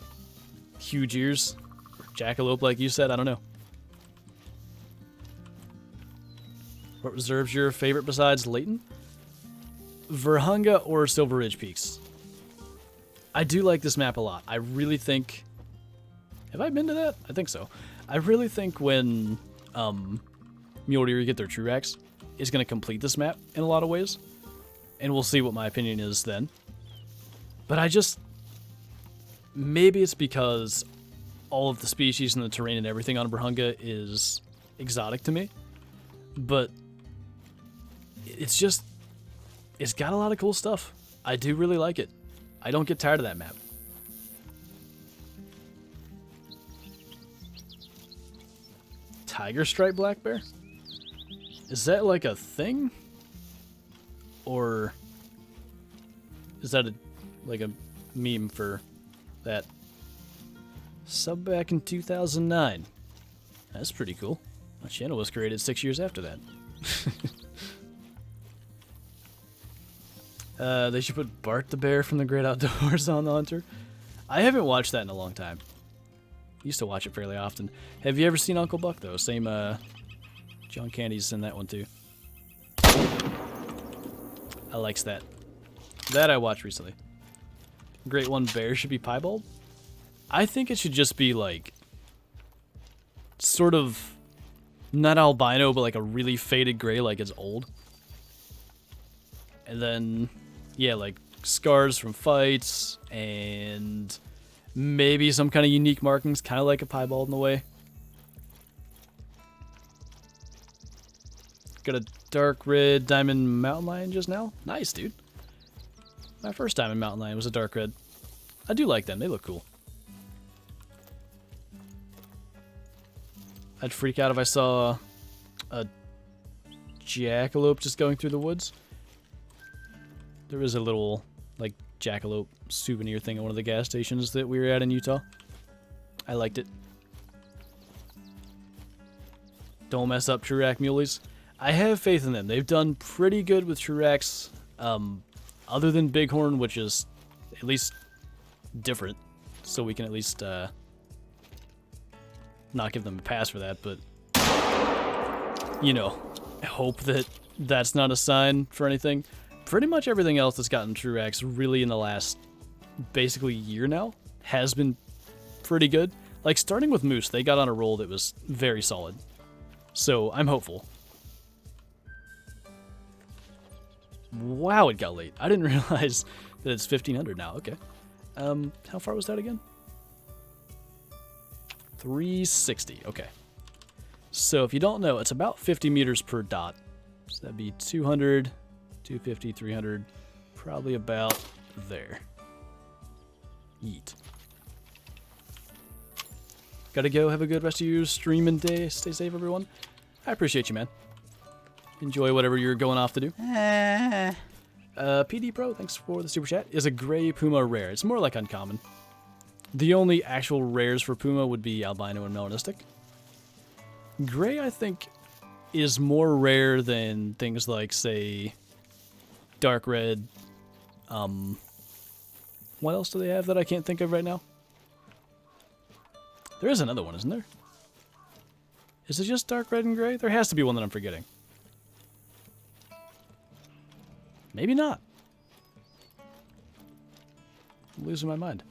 Huge ears? Jackalope, like you said? I don't know. What reserves your favorite besides Layton? Virunga or Silver Ridge Peaks? I do like this map a lot. I really think... Have I been to that? I think so. I really think when mule deer get their true racks is going to complete this map in a lot of ways. And we'll see what my opinion is then. But I just... Maybe it's because all of the species and the terrain and everything on Virunga is exotic to me. But it's just... It's got a lot of cool stuff. I do really like it. I don't get tired of that map. Tiger stripe black bear? Is that like a thing? Or is that like a meme for that? Sub back in 2009. That's pretty cool. My channel was created 6 years after that. They should put Bart the bear from the Great Outdoors on the Hunter. I haven't watched that in a long time. Used to watch it fairly often. Have you ever seen Uncle Buck, though? Same, John Candy's in that one, too. I likes that. That I watched recently. Great one bear should be piebald? I think it should just be, like, sort of, not albino, but like a really faded gray, like it's old. And then, yeah, like scars from fights and maybe some kind of unique markings, kind of like a piebald in a way. Got a dark red diamond mountain lion just now. Nice, dude. My first diamond mountain lion was a dark red. I do like them. They look cool. I'd freak out if I saw a jackalope just going through the woods. There was a little, like, jackalope souvenir thing at one of the gas stations that we were at in Utah. I liked it. Don't mess up true rack muleys. I have faith in them. They've done pretty good with true racks, other than Bighorn, which is at least different. So we can at least not give them a pass for that, but, you know, I hope that that's not a sign for anything. Pretty much everything else that's gotten true racks really in the last basically year now has been pretty good. Like, starting with Moose, they got on a roll that was very solid. So, I'm hopeful. Wow, it got late. I didn't realize that it's 1500 now. Okay. How far was that again? 360. Okay. So, if you don't know, it's about 50 meters per dot. So, that'd be 200... 250, 300, probably about there. Yeet. Gotta go. Have a good rest of your stream and day. Stay safe, everyone. I appreciate you, man. Enjoy whatever you're going off to do. PD Pro, thanks for the super chat. Is a gray puma rare? It's more like uncommon. The only actual rares for puma would be albino and melanistic. Gray, I think, is more rare than things like, say, dark red. What else do they have that I can't think of right now? There is another one, isn't there? Is it just dark red and gray? There has to be one that I'm forgetting. Maybe not. I'm losing my mind.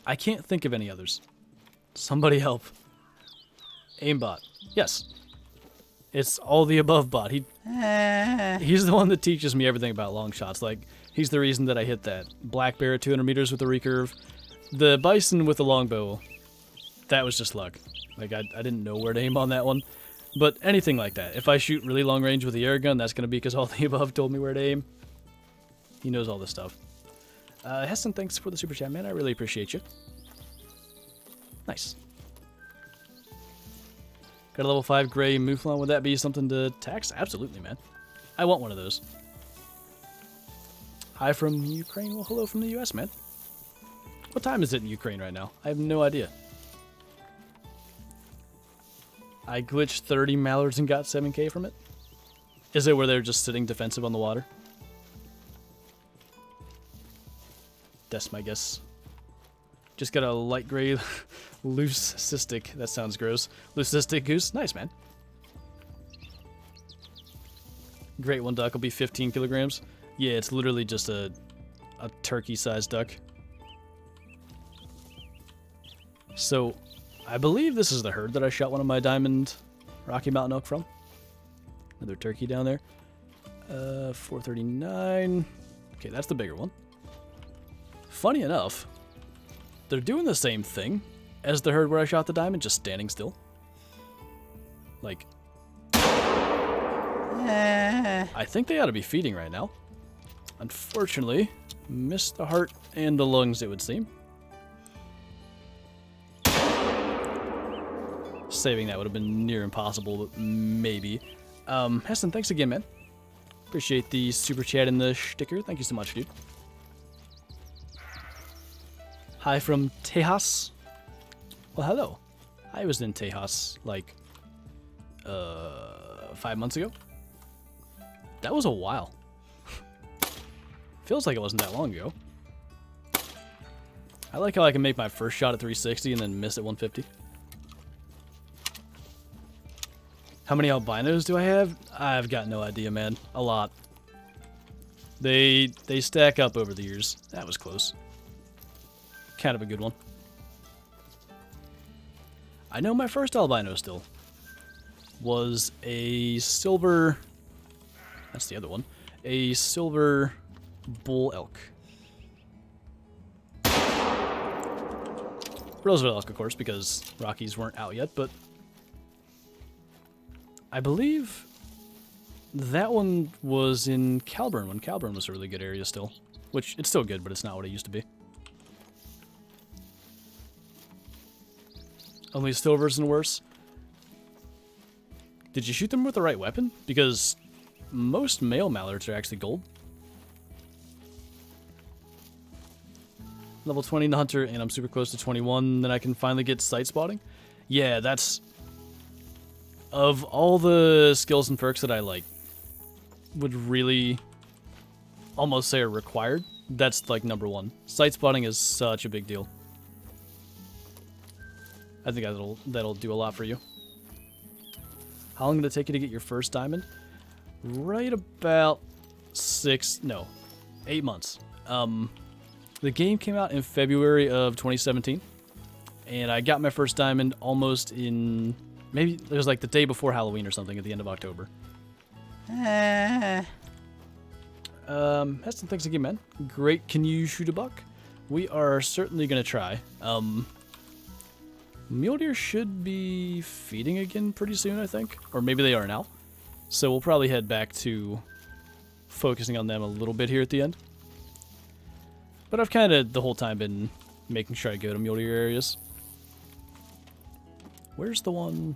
I can't think of any others. Somebody help. Aimbot. Yes. It's all the above bot. He's the one that teaches me everything about long shots. Like, he's the reason that I hit that black bear at 200 meters with the recurve. The bison with the longbow, that was just luck. Like, I didn't know where to aim on that one. But anything like that. If I shoot really long range with the air gun, that's going to be because all the above told me where to aim. He knows all this stuff. Heston, thanks for the super chat, man. I really appreciate you. Nice. Got a level 5 gray mouflon. Would that be something to tax? Absolutely, man. I want one of those. Hi from Ukraine. Well, hello from the US, man. What time is it in Ukraine right now? I have no idea. I glitched 30 mallards and got 7k from it. Is it where they're just sitting defensive on the water? That's my guess. Just got a light gray leucistic. That sounds gross. Leucistic goose. Nice, man. Great one duck will be 15 kilograms. Yeah, it's literally just a turkey-sized duck. So, I believe this is the herd that I shot one of my diamond Rocky Mountain elk from. Another turkey down there. 439. Okay, that's the bigger one. Funny enough, they're doing the same thing as the herd where I shot the diamond, just standing still. Like, I think they ought to be feeding right now. Unfortunately, missed the heart and the lungs, it would seem. Saving that would have been near impossible, but maybe. Heston, thanks again, man. Appreciate the super chat and the sticker. Thank you so much, dude. Hi from Tejas. Well, hello. I was in Tejas, like, 5 months ago. That was a while. Feels like it wasn't that long ago. I like how I can make my first shot at 360 and then miss at 150. How many albinos do I have? I've got no idea, man. A lot. They stack up over the years. That was close. Kind of a good one. I know my first albino still was a silver... That's the other one. A silver bull elk. Roosevelt elk, of course, because Rockies weren't out yet, but I believe that one was in Calburn when Calburn was a really good area still. Which, it's still good, but it's not what it used to be. Only silvers and worse. Did you shoot them with the right weapon? Because most male mallards are actually gold. Level 20 in the hunter, and I'm super close to 21. Then I can finally get sight spotting. Yeah, that's... Of all the skills and perks that I, like, would really almost say are required, that's, like, number one. Sight spotting is such a big deal. I think that'll do a lot for you. How long did it take you to get your first diamond? Right about 8 months. The game came out in February of 2017, and I got my first diamond almost in, maybe it was like the day before Halloween or something at the end of October. Heston, thanks again, man. Great, can you shoot a buck? We are certainly going to try. Mule deer should be feeding again pretty soon, I think. Or maybe they are now. So we'll probably head back to focusing on them a little bit here at the end. But I've kind of the whole time been making sure I go to mule deer areas. Where's the one?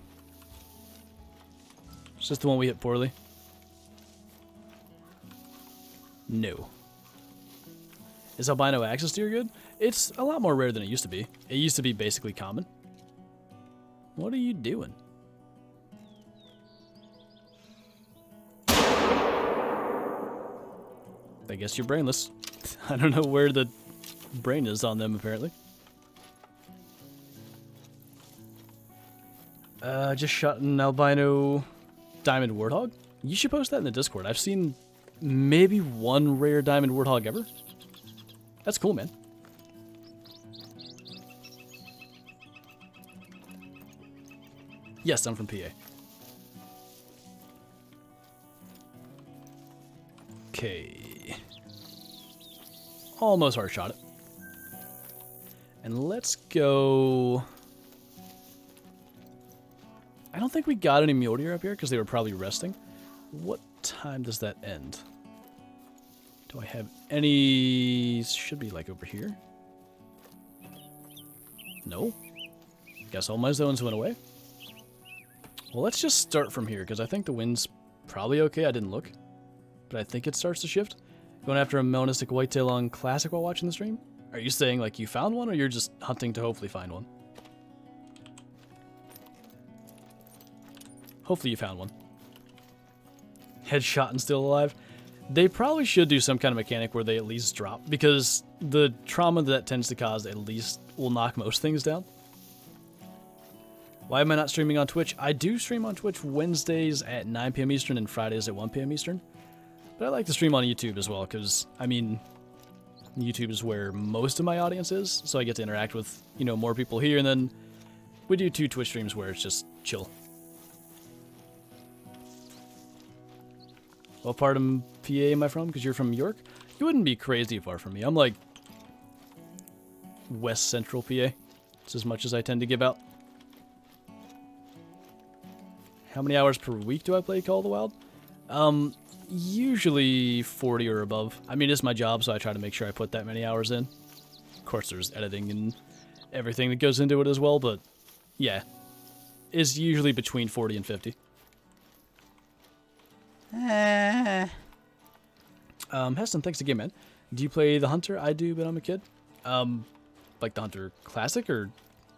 Is this the one we hit poorly? No. Is albino axis deer good? It's a lot more rare than it used to be. It used to be basically common. What are you doing? I guess you're brainless. I don't know where the brain is on them, apparently. Just shot an albino diamond warthog. You should post that in the Discord. I've seen maybe one rare diamond warthog ever. That's cool, man. Yes, I'm from PA. Okay. Almost hard shot it. And let's go I don't think we got any mule deer up here because they were probably resting. What time does that end? Do I have any... Should be like over here. No. Guess all my zones went away. Well, let's just start from here because I think the wind's probably okay. I didn't look. But I think it starts to shift. Going after a melanistic whitetail on Classic while watching the stream? Are you saying like you found one or you're just hunting to hopefully find one? Hopefully you found one. Headshot and still alive. They probably should do some kind of mechanic where they at least drop, because the trauma that tends to cause at least will knock most things down. Why am I not streaming on Twitch? I do stream on Twitch Wednesdays at 9 p.m. Eastern and Fridays at 1 p.m. Eastern. But I like to stream on YouTube as well, because, I mean, YouTube is where most of my audience is, so I get to interact with, you know, more people here, and then we do 2 Twitch streams where it's just chill. What part of PA am I from? Because you're from York? You wouldn't be crazy far from me. I'm like West Central PA. It's as much as I tend to give out. How many hours per week do I play Call of the Wild? Usually 40 or above. I mean, it's my job, so I try to make sure I put that many hours in. Of course, there's editing and everything that goes into it as well, but yeah. It's usually between 40 and 50. Heston, thanks again, man. Do you play the Hunter? I do, but I'm a kid. Like the Hunter Classic, or...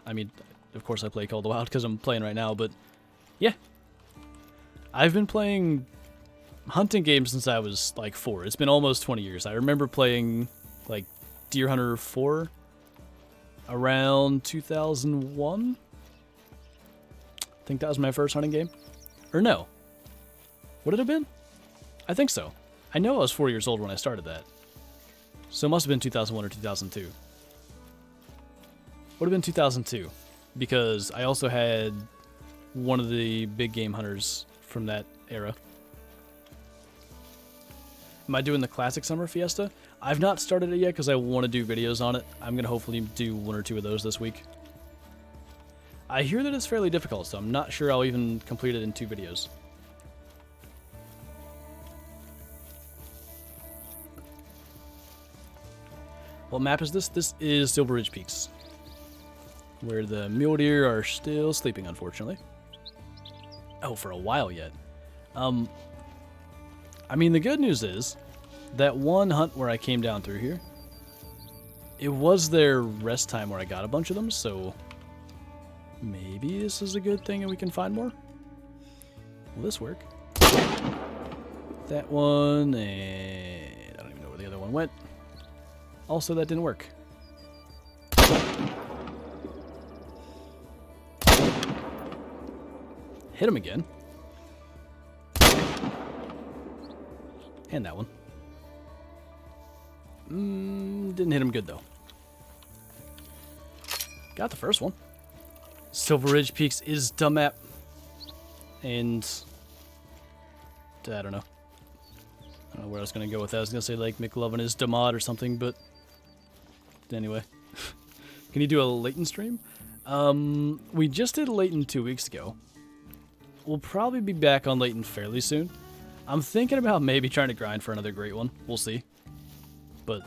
I mean, of course I play Call of the Wild because I'm playing right now, but... Yeah. I've been playing hunting games since I was, like, 4. It's been almost 20 years. I remember playing, like, Deer Hunter 4 around 2001. I think that was my first hunting game. Or no. Would it have been? I think so. I know I was 4 years old when I started that. So it must have been 2001 or 2002. Would have been 2002. Because I also had one of the big game hunters from that era. Am I doing the Classic Summer Fiesta? I've not started it yet because I want to do videos on it. I'm going to hopefully do 1 or 2 of those this week. I hear that it's fairly difficult, so I'm not sure I'll even complete it in 2 videos. What map is this? This is Silver Ridge Peaks, where the mule deer are still sleeping, unfortunately. Oh, for a while yet. I mean, the good news is that one hunt where I came down through here, it was their rest time where I got a bunch of them, so maybe this is a good thing and we can find more. Will this work? That one, and I don't even know where the other one went. Also, that didn't work. Hit him again. And that one. Didn't hit him good, though. Got the first one. Silver Ridge Peaks is the map. And... I don't know. I don't know where I was going to go with that. I was going to say, like, McLovin is Damod or something, but... Anyway. Can you do a Layton stream? We just did Layton 2 weeks ago. We'll probably be back on Layton fairly soon. I'm thinking about maybe trying to grind for another great one. We'll see. But,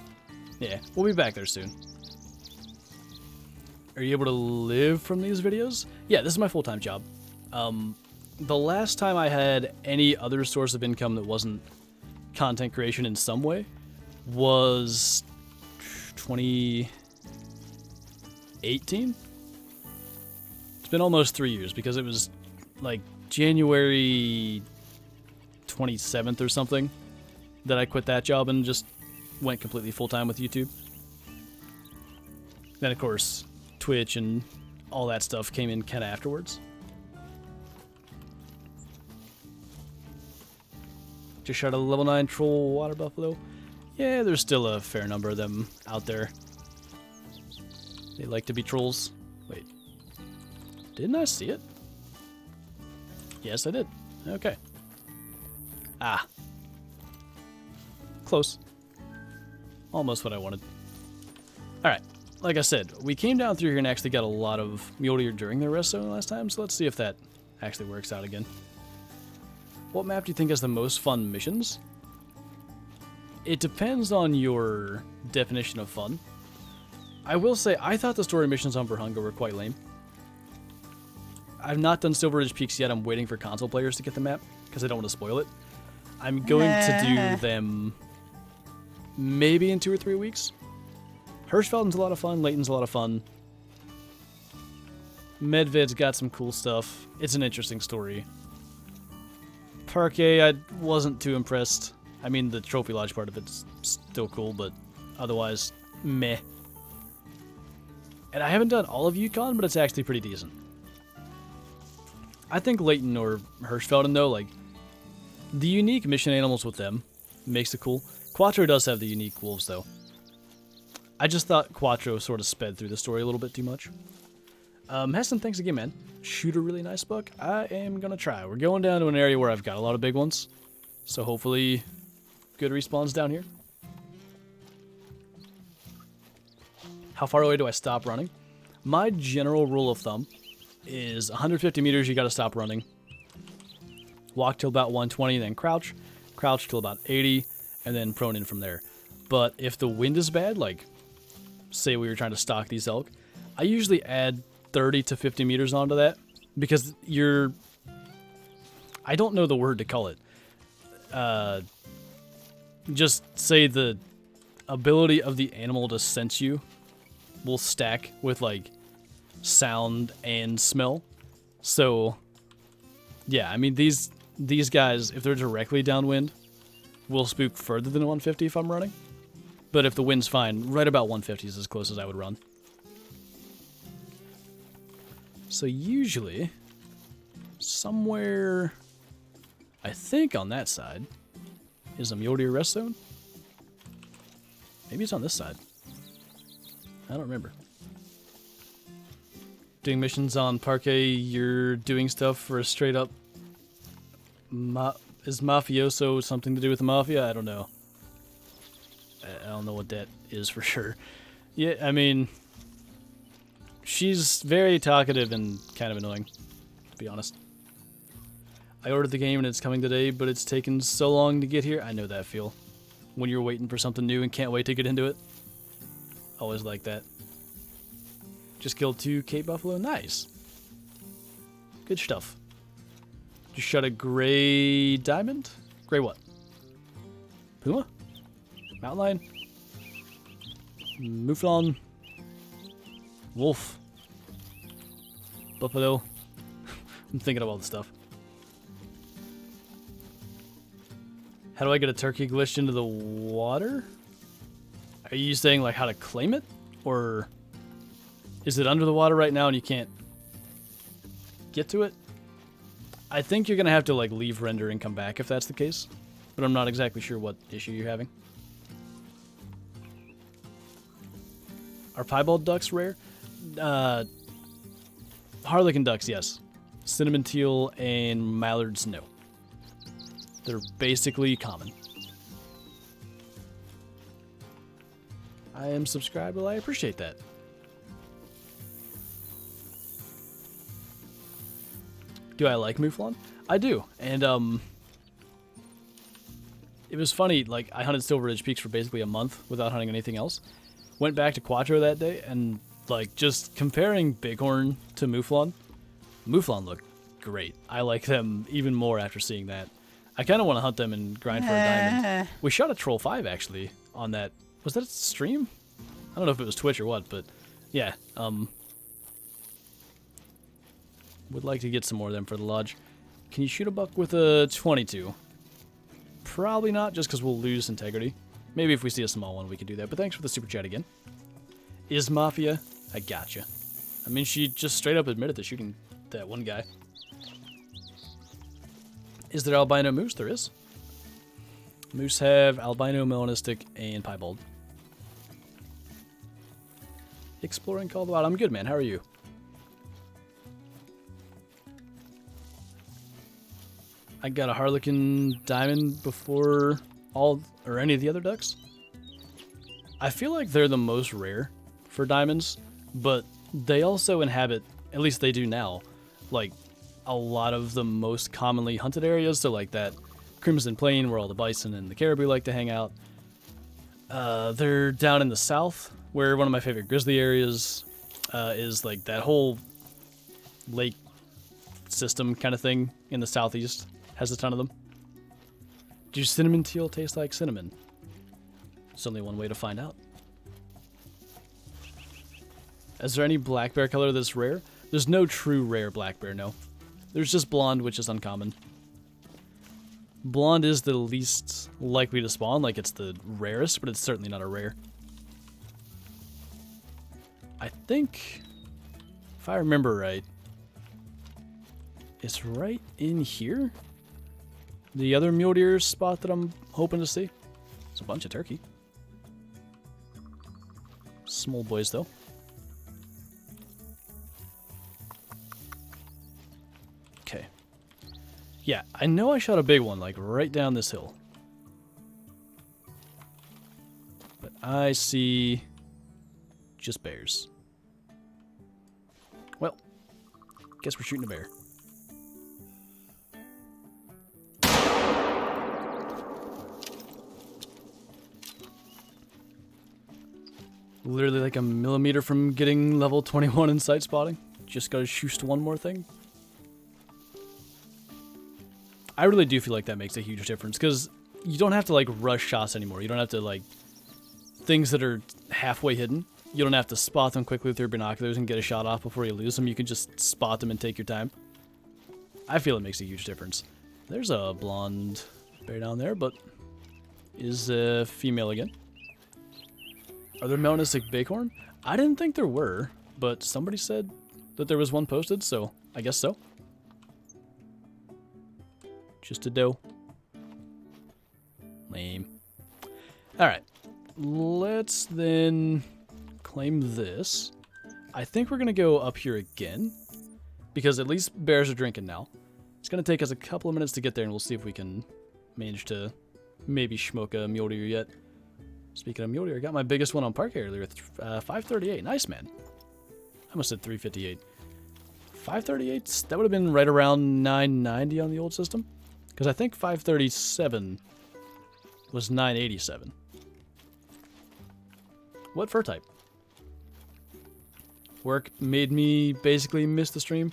yeah, we'll be back there soon. Are you able to live from these videos? Yeah, this is my full-time job. The last time I had any other source of income that wasn't content creation in some way was 2018. It's been almost 3 years because it was like January 27th or something that I quit that job and just went completely full-time with YouTube. Then of course Twitch and all that stuff came in kind of afterwards. Just shot a level 9 troll water buffalo. Yeah, there's still a fair number of them out there. They like to be trolls. Wait. Didn't I see it? Yes, I did. Okay. Ah. Close. Almost what I wanted. Alright. Like I said, we came down through here and actually got a lot of mule deer during their rest zone last time, so let's see if that actually works out again. What map do you think has the most fun missions? It depends on your definition of fun. I will say, I thought the story missions on Verhunga were quite lame. I've not done Silver Ridge Peaks yet. I'm waiting for console players to get the map, because I don't want to spoil it. I'm going to do them maybe in 2 or 3 weeks. Hirschfelden's a lot of fun. Layton's a lot of fun. Medved's got some cool stuff. It's an interesting story. Parquet, I wasn't too impressed. I mean, the Trophy Lodge part of it's still cool, but otherwise, meh. And I haven't done all of Yukon, but it's actually pretty decent. I think Layton or Hirschfelden, though, like, the unique mission animals with them makes it cool. Quattro does have the unique wolves, though. I just thought Quattro sort of sped through the story a little bit too much. Heston, thanks again, man. Shoot a really nice buck. I am going to try. We're going down to an area where I've got a lot of big ones. So hopefully good respawns down here. How far away do I stop running? My general rule of thumb is 150 meters, you got to stop running. Walk till about 120, then crouch. Crouch till about 80, and then prone in from there. But if the wind is bad, like, say we were trying to stalk these elk, I usually add 30 to 50 meters onto that, because you're... I don't know the word to call it. Just say the ability of the animal to sense you will stack with, like, sound and smell. So, yeah, I mean, these guys, if they're directly downwind, will spook further than 150 if I'm running. But if the wind's fine, right about 150 is as close as I would run. So usually, somewhere, I think on that side, is a mule deer rest zone. Maybe it's on this side. I don't remember. Doing missions on Parquet, you're doing stuff for a straight up... is mafioso something to do with the mafia? I don't know. I don't know what that is for sure. Yeah, I mean... She's very talkative and kind of annoying, to be honest. I ordered the game and it's coming today, but it's taken so long to get here. I know that feel. When you're waiting for something new and can't wait to get into it. Always like that. Just killed 2 Cape Buffalo. Nice. Good stuff. Just shot a gray diamond? Gray what? Puma? Mountain lion? Mouflon? Wolf? Buffalo? I'm thinking of all the stuff. How do I get a turkey glitched into the water? Are you saying, like, how to claim it? Or is it under the water right now and you can't get to it? I think you're going to have to, like, leave render and come back if that's the case. But I'm not exactly sure what issue you're having. Are piebald ducks rare? Harlequin ducks, yes. Cinnamon teal and mallards, no. They're basically common. I am subscribed, well, I appreciate that. Do I like Mouflon? I do, and it was funny, like, I hunted Silver Ridge Peaks for basically a month without hunting anything else. Went back to Quattro that day, and, like, just comparing Bighorn to Mouflon, Mouflon look great. I like them even more after seeing that. I kind of want to hunt them and grind for a diamond. We shot a Troll 5, actually, on that. Was that a stream? I don't know if it was Twitch or what, but yeah. Would like to get some more of them for the lodge. Can you shoot a buck with a 22? Probably not, just because we'll lose integrity. Maybe if we see a small one, we can do that. But thanks for the super chat again. Is Mafia? I gotcha. I mean, she just straight up admitted to shooting that one guy. Is there albino moose? There is. Moose have albino, melanistic, and piebald. Exploring Colorado. I'm good, man. How are you? I got a Harlequin diamond before all or any of the other ducks. I feel like they're the most rare for diamonds, but they also inhabit, at least they do now, like a lot of the most commonly hunted areas, so like that Crimson Plain where all the bison and the caribou like to hang out. They're down in the south, where one of my favorite grizzly areas is like that whole lake system kind of thing in the southeast. Has a ton of them. Do cinnamon teal taste like cinnamon? It's only one way to find out. Is there any black bear color that's rare? There's no true rare black bear, no. There's just blonde, which is uncommon. Blonde is the least likely to spawn, like it's the rarest, but it's certainly not a rare. I think, if I remember right, it's right in here. The other mule deer spot that I'm hoping to see. It's a bunch of turkey. Small boys, though. Okay. Yeah, I know I shot a big one, like right down this hill. But I see just bears. Well, guess we're shooting a bear. Literally like a millimeter from getting level 21 in sight spotting. Just gotta shoot one more thing. I really do feel like that makes a huge difference, because you don't have to like rush shots anymore. You don't have to like things that are halfway hidden. You don't have to spot them quickly with your binoculars and get a shot off before you lose them. You can just spot them and take your time. I feel it makes a huge difference. There's a blonde bear down there, but is a female again. Are there melanistic bighorn? I didn't think there were, but somebody said that there was one posted, so I guess so. Just a doe. Lame. Alright. Let's then claim this. I think we're going to go up here again, because at least bears are drinking now. It's going to take us a couple of minutes to get there, and we'll see if we can manage to maybe smoke a mule deer yet. Speaking of mule deer, I got my biggest one on park earlier with 538. Nice, man. I almost said 358. 538, that would have been right around 990 on the old system. Because I think 537 was 987. What fur type? Work made me basically miss the stream.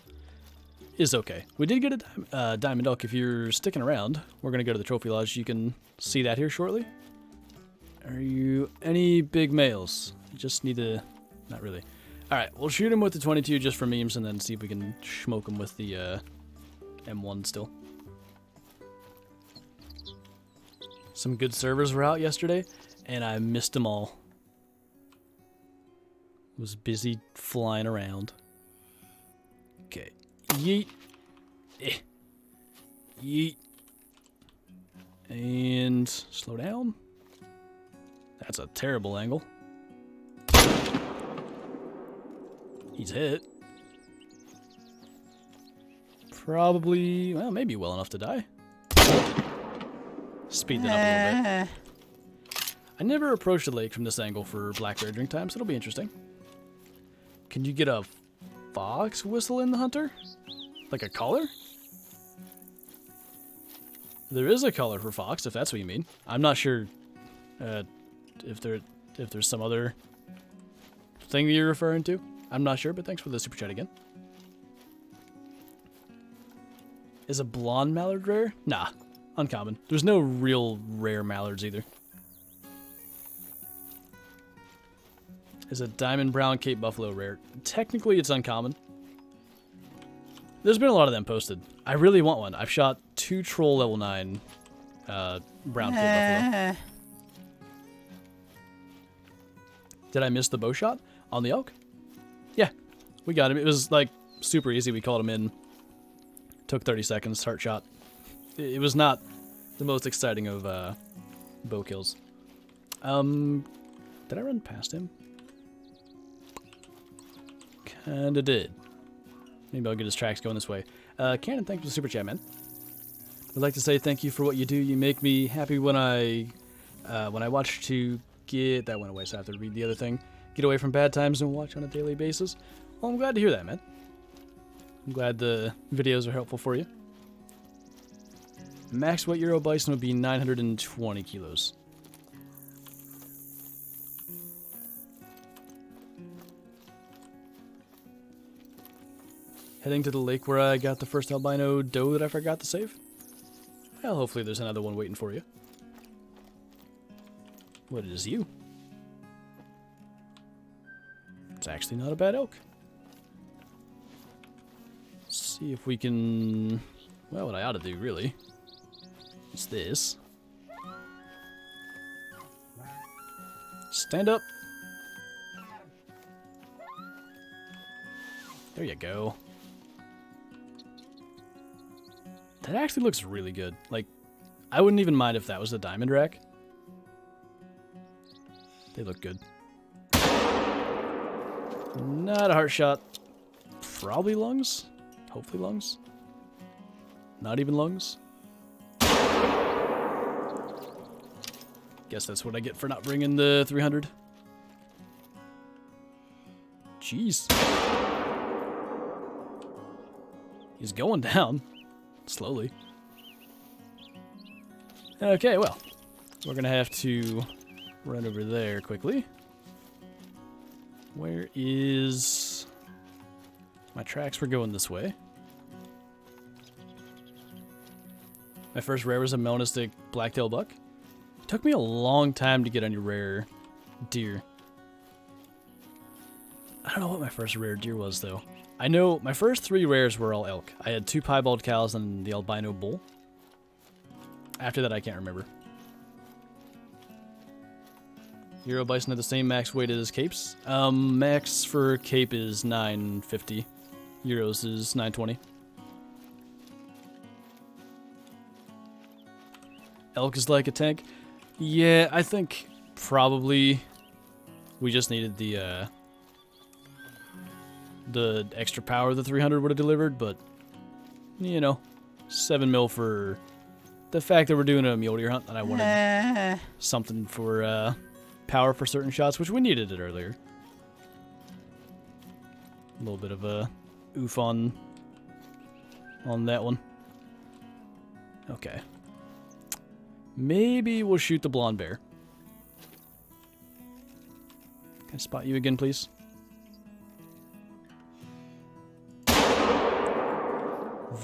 Is okay. We did get a diamond elk. If you're sticking around, we're going to go to the trophy lodge. You can see that here shortly. Are you any big males? Just need to... Not really. Alright, we'll shoot him with the 22 just for memes and then see if we can smoke him with the M1 still. Some good servers were out yesterday, and I missed them all. Was busy flying around. Okay. Yeet. Eh. Yeet. And slow down. That's a terrible angle. He's hit. Probably, well, maybe well enough to die. Speed that up a little bit. I never approached a lake from this angle for black bear drink time, so it'll be interesting. Can you get a fox whistle in the hunter? Like a collar? There is a collar for fox, if that's what you mean. I'm not sure if there's some other thing that you're referring to. I'm not sure, but thanks for the super chat again. Is a blonde mallard rare? Nah, uncommon. There's no real rare mallards either. Is a diamond brown Cape Buffalo rare? Technically, it's uncommon. There's been a lot of them posted. I really want one. I've shot 2 troll level 9 brown Cape Buffalo. Did I miss the bow shot on the elk? Yeah, we got him. It was like super easy. We called him in. Took 30 seconds, heart shot. It was not the most exciting of bow kills. Did I run past him? Kinda did. Maybe I'll get his tracks going this way. Cannon, thank you for the super chat, man. I'd like to say thank you for what you do. You make me happy when I watch to get... That went away, so I have to read the other thing. Get away from bad times and watch on a daily basis. Well, I'm glad to hear that, man. I'm glad the videos are helpful for you. Max weight Euro bison would be 920 kilos. Heading to the lake where I got the first albino doe that I forgot to save. Well, hopefully there's another one waiting for you. What is you? It's actually not a bad elk. Let's see if we can... Well, what I ought to do, really, is this. Stand up. There you go. That actually looks really good. Like, I wouldn't even mind if that was a diamond rack. They look good. Not a heart shot. Probably lungs. Hopefully lungs. Not even lungs. Guess that's what I get for not bringing the 300. Jeez. He's going down. Slowly. Okay, well. We're going to have to run over there quickly. Where is... My tracks were going this way. My first rare was a melanistic blacktail buck. It took me a long time to get on your rare deer. I don't know what my first rare deer was, though. I know my first 3 rares were all elk. I had 2 piebald cows and the albino bull. After that, I can't remember. Euro bison had the same max weight as capes. Max for cape is 950. Euros is 920. Elk is like a tank. Yeah, I think probably we just needed the extra power the 300 would have delivered, but you know, 7 mil for the fact that we're doing a mule deer hunt, and I wanted something for power for certain shots, which we needed it earlier. A little bit of a oof on that one. Okay. Maybe we'll shoot the blonde bear. Can I spot you again, please?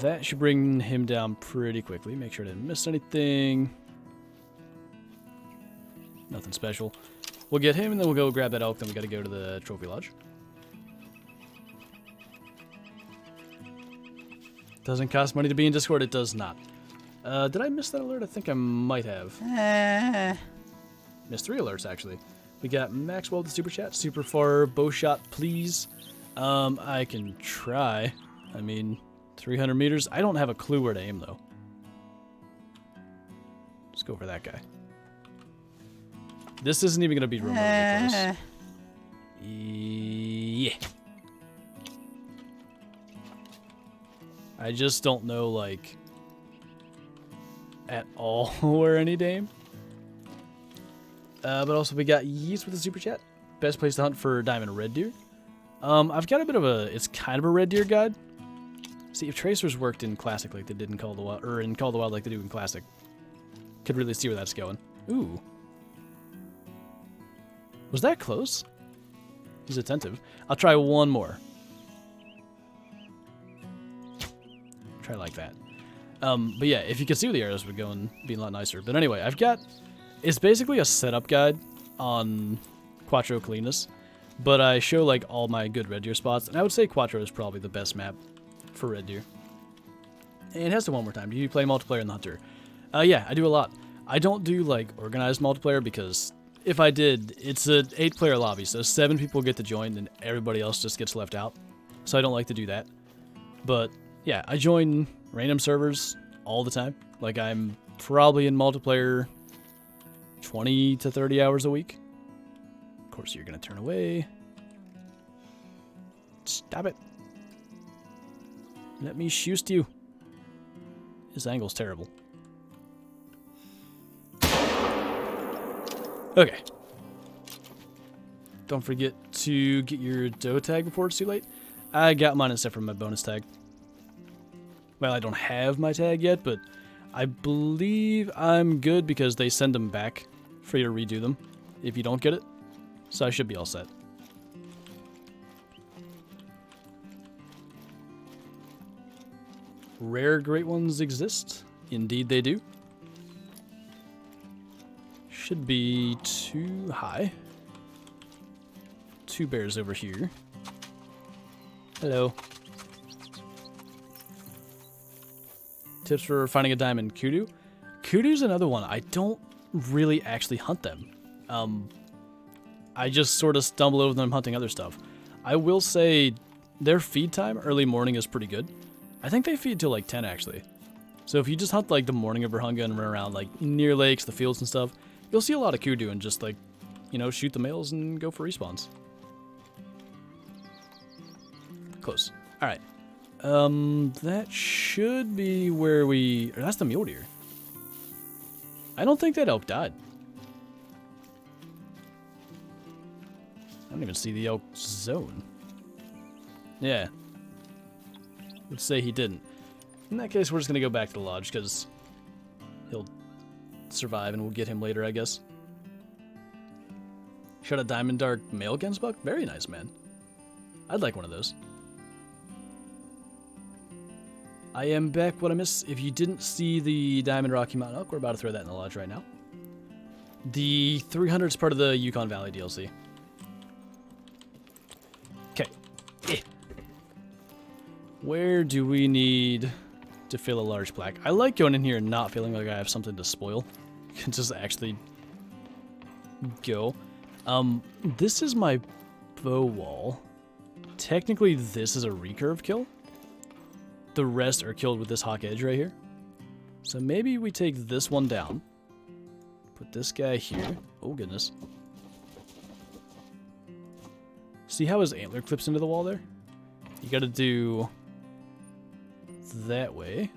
That should bring him down pretty quickly. Make sure I didn't miss anything. Nothing special. We'll get him, and then we'll go grab that elk. Then we got to go to the trophy lodge. Doesn't cost money to be in Discord. It does not. Did I miss that alert? I think I might have. Missed 3 alerts, actually. We got Maxwell with the super chat. Super far bow shot, please. I can try. I mean, 300 meters. I don't have a clue where to aim, though. Let's go for that guy. This isn't even going to be remotely close. Yeah. I just don't know, like, at all where I need to aim. But also we got Yeast with the super chat. Best place to hunt for diamond red deer. I've got a bit of a, it's kind of a red deer guide. See, if tracers worked in Classic like they did in Call of the Wild, or in Call of the Wild like they do in Classic, could really see where that's going. Ooh. Was that close? He's attentive. I'll try one more. Try like that. But yeah, if you could see where the arrows would go and be a lot nicer. But anyway, I've got, it's basically a setup guide on Quattro Cleanness, but I show like all my good red deer spots, and I would say Quattro is probably the best map for red deer. And Hester, one more time, do you play multiplayer in the Hunter? Yeah, I do a lot. I don't do like organized multiplayer because if I did, it's a 8-player lobby, so 7 people get to join and everybody else just gets left out. So I don't like to do that. But yeah, I join random servers all the time. Like, I'm probably in multiplayer 20 to 30 hours a week. Of course, you're going to turn away. Stop it. Let me shoot you. His angle's terrible. Okay. Don't forget to get your doe tag before it's too late. I got mine except for my bonus tag. Well, I don't have my tag yet, but I believe I'm good because they send them back for you to redo them if you don't get it. So I should be all set. Rare great ones exist. Indeed they do. Should be too high. 2 bears over here. Hello. Tips for finding a diamond. Kudu. Kudu's another one. I don't really actually hunt them. I just sort of stumble over them hunting other stuff. I will say their feed time early morning is pretty good. I think they feed till like 10 actually. So if you just hunt like the morning of Virunga and run around like near lakes, the fields and stuff, you'll see a lot of kudu and just like, you know, shoot the males and go for respawns. Close. All right. That should be where we... Or that's the mule deer. I don't think that elk died. I don't even see the elk zone. Yeah. Let's say he didn't. In that case, we're just going to go back to the lodge, because he'll survive, and we'll get him later, I guess. Shot a diamond dark male Gensbuck? Very nice, man. I'd like one of those. I am back. What I missed, if you didn't see the Diamond Rocky Mountain elk, we're about to throw that in the lodge right now. The 300 is part of the Yukon Valley DLC. Okay. Where do we need to fill a large plaque? I like going in here and not feeling like I have something to spoil. You can just actually go. This is my bow wall. Technically, this is a recurve kill. The rest are killed with this hawk edge right here. So maybe we take this one down. Put this guy here. Oh, goodness. See how his antler clips into the wall there? You gotta do that way.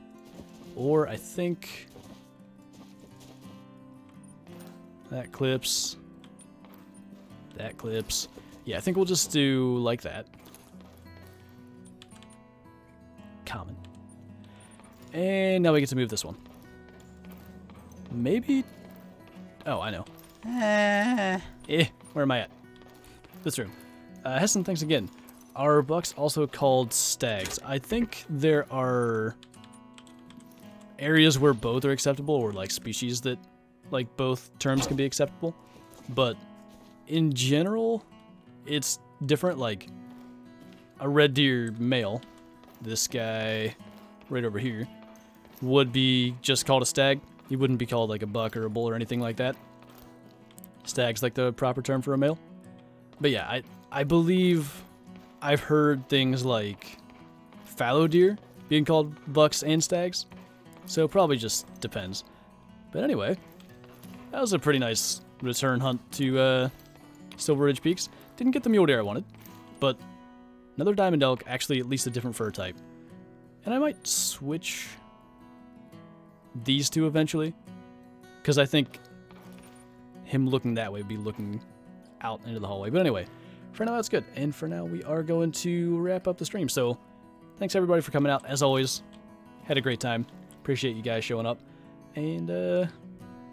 Or I think that clips. That clips. Yeah, I think we'll just do like that. Common. And now we get to move this one. Maybe... Oh, I know. Where am I at? This room. Hessen, thanks again. Are bucks also called stags? I think there are areas where both are acceptable, or like species that like both terms can be acceptable. But in general, it's different. Like a red deer male, this guy right over here, would be just called a stag. He wouldn't be called like a buck or a bull or anything like that. Stag's like the proper term for a male. But yeah, I believe I've heard things like fallow deer being called bucks and stags. So it probably just depends. But anyway, that was a pretty nice return hunt to Silver Ridge Peaks. Didn't get the mule deer I wanted, but another diamond elk, actually at least a different fur type. And I might switch these two eventually, because I think him looking that way would be looking out into the hallway. But anyway, for now that's good. And for now we are going to wrap up the stream. So thanks everybody for coming out. As always, had a great time. Appreciate you guys showing up. And